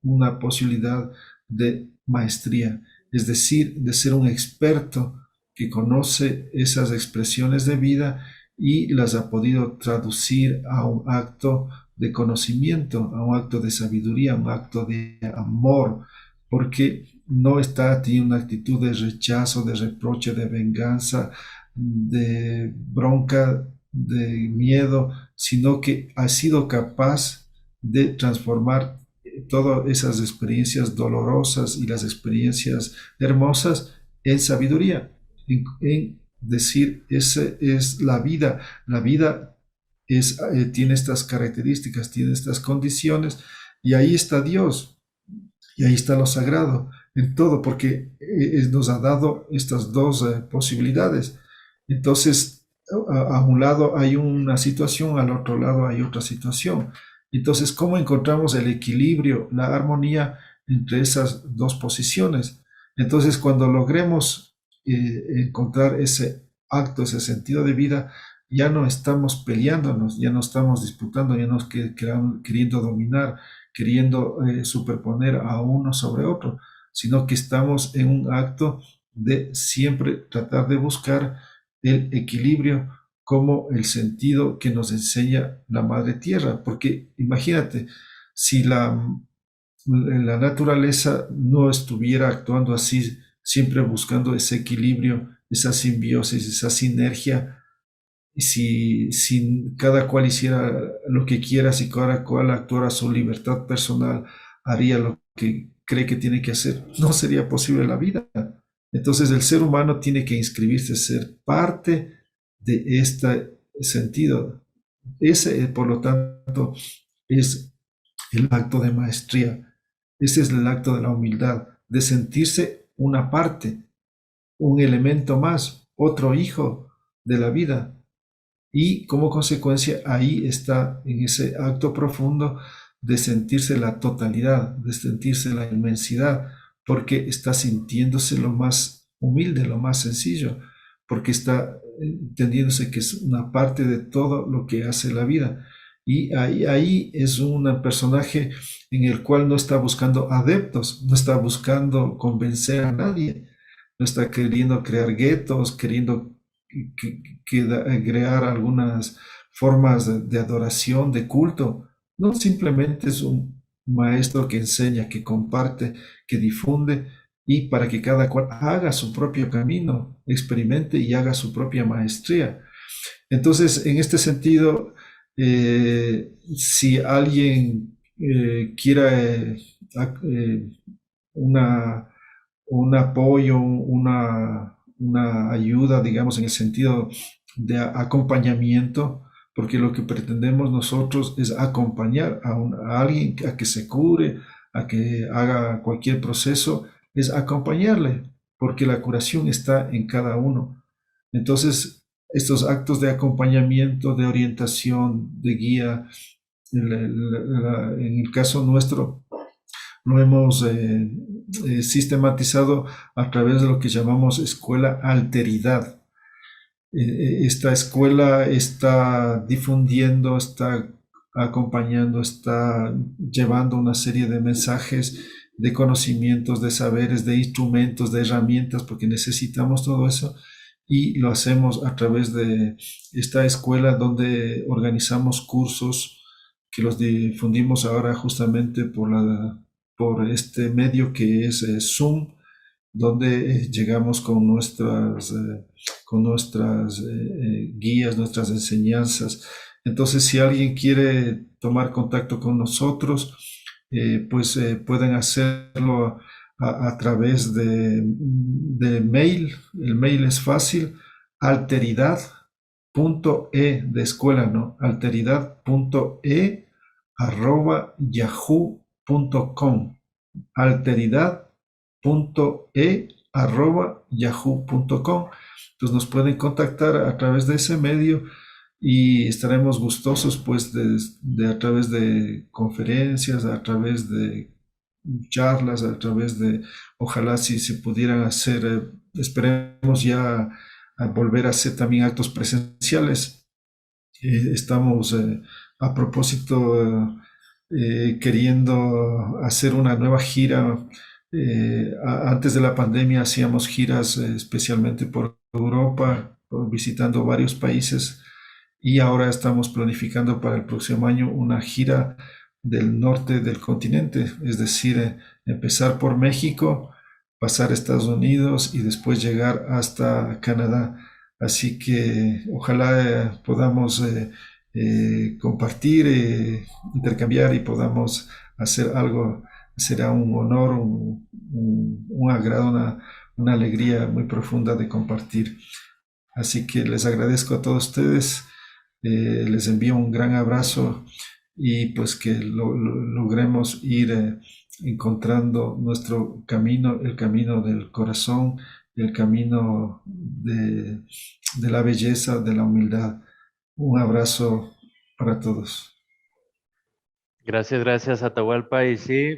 una posibilidad de maestría, es decir, de ser un experto que conoce esas expresiones de vida y las ha podido traducir a un acto de conocimiento, a un acto de sabiduría, a un acto de amor, porque no está, tiene una actitud de rechazo, de reproche, de venganza, de bronca, de miedo, sino que ha sido capaz de transformar todas esas experiencias dolorosas y las experiencias hermosas en sabiduría, en decir, esa es la vida tiene estas características, tiene estas condiciones, y ahí está Dios. Y ahí está lo sagrado en todo, porque nos ha dado estas dos posibilidades. Entonces, a un lado hay una situación, al otro lado hay otra situación. Entonces, ¿cómo encontramos el equilibrio, la armonía entre esas dos posiciones? Entonces, cuando logremos encontrar ese acto, ese sentido de vida, ya no estamos peleándonos, ya no estamos disputando, ya no queriendo dominar, queriendo superponer a uno sobre otro, sino que estamos en un acto de siempre tratar de buscar el equilibrio como el sentido que nos enseña la Madre Tierra. Porque imagínate, si la naturaleza no estuviera actuando así, siempre buscando ese equilibrio, esa simbiosis, esa sinergia, si cada cual hiciera lo que quiera, si cada cual actuara a su libertad personal, haría lo que cree que tiene que hacer, no sería posible la vida. Entonces el ser humano tiene que inscribirse, ser parte de este sentido. Ese, por lo tanto, es el acto de maestría. Ese es el acto de la humildad, de sentirse una parte, un elemento más, otro hijo de la vida, y como consecuencia ahí está en ese acto profundo de sentirse la totalidad, de sentirse la inmensidad, porque está sintiéndose lo más humilde, lo más sencillo, porque está entendiéndose que es una parte de todo lo que hace la vida. Y ahí es un personaje en el cual no está buscando adeptos, no está buscando convencer a nadie, no está queriendo crear guetos, queriendo crear algunas formas de adoración, de culto. No simplemente es un maestro que enseña, que comparte, que difunde y para que cada cual haga su propio camino, experimente y haga su propia maestría. Entonces, en este sentido, si alguien quiera una, un apoyo, una ayuda, digamos, en el sentido de acompañamiento, porque lo que pretendemos nosotros es acompañar a alguien a que se cure, a que haga cualquier proceso, es acompañarle, porque la curación está en cada uno. Entonces, estos actos de acompañamiento, de orientación, de guía, en el caso nuestro, lo hemos sistematizado a través de lo que llamamos escuela alteridad. Esta escuela está difundiendo, está acompañando, está llevando una serie de mensajes, de conocimientos, de saberes, de instrumentos, de herramientas, porque necesitamos todo eso y lo hacemos a través de esta escuela donde organizamos cursos que los difundimos ahora justamente por este medio que es Zoom, donde llegamos con nuestras guías, nuestras enseñanzas. Entonces, si alguien quiere tomar contacto con nosotros, pues pueden hacerlo a través de mail. El mail es fácil, alteridad.e de escuela, ¿no? Alteridad.e @yahoo.com. alteridad.e@yahoo.com. Entonces nos pueden contactar a través de ese medio y estaremos gustosos pues a través de conferencias, a través de charlas, a través de, ojalá si se pudieran hacer, esperemos ya a volver a hacer también actos presenciales. Estamos a propósito queriendo hacer una nueva gira. Antes de la pandemia hacíamos giras especialmente por Europa, visitando varios países y ahora estamos planificando para el próximo año una gira del norte del continente, es decir, empezar por México, pasar a Estados Unidos y después llegar hasta Canadá. Así que ojalá podamos compartir, intercambiar y podamos hacer algo. Será un honor, un agrado, una alegría muy profunda de compartir. Así que les agradezco a todos ustedes, les envío un gran abrazo y pues que logremos ir encontrando nuestro camino, el camino del corazón, el camino de la belleza, de la humildad. Un abrazo para todos. Gracias, gracias, Atahualpa. Y sí,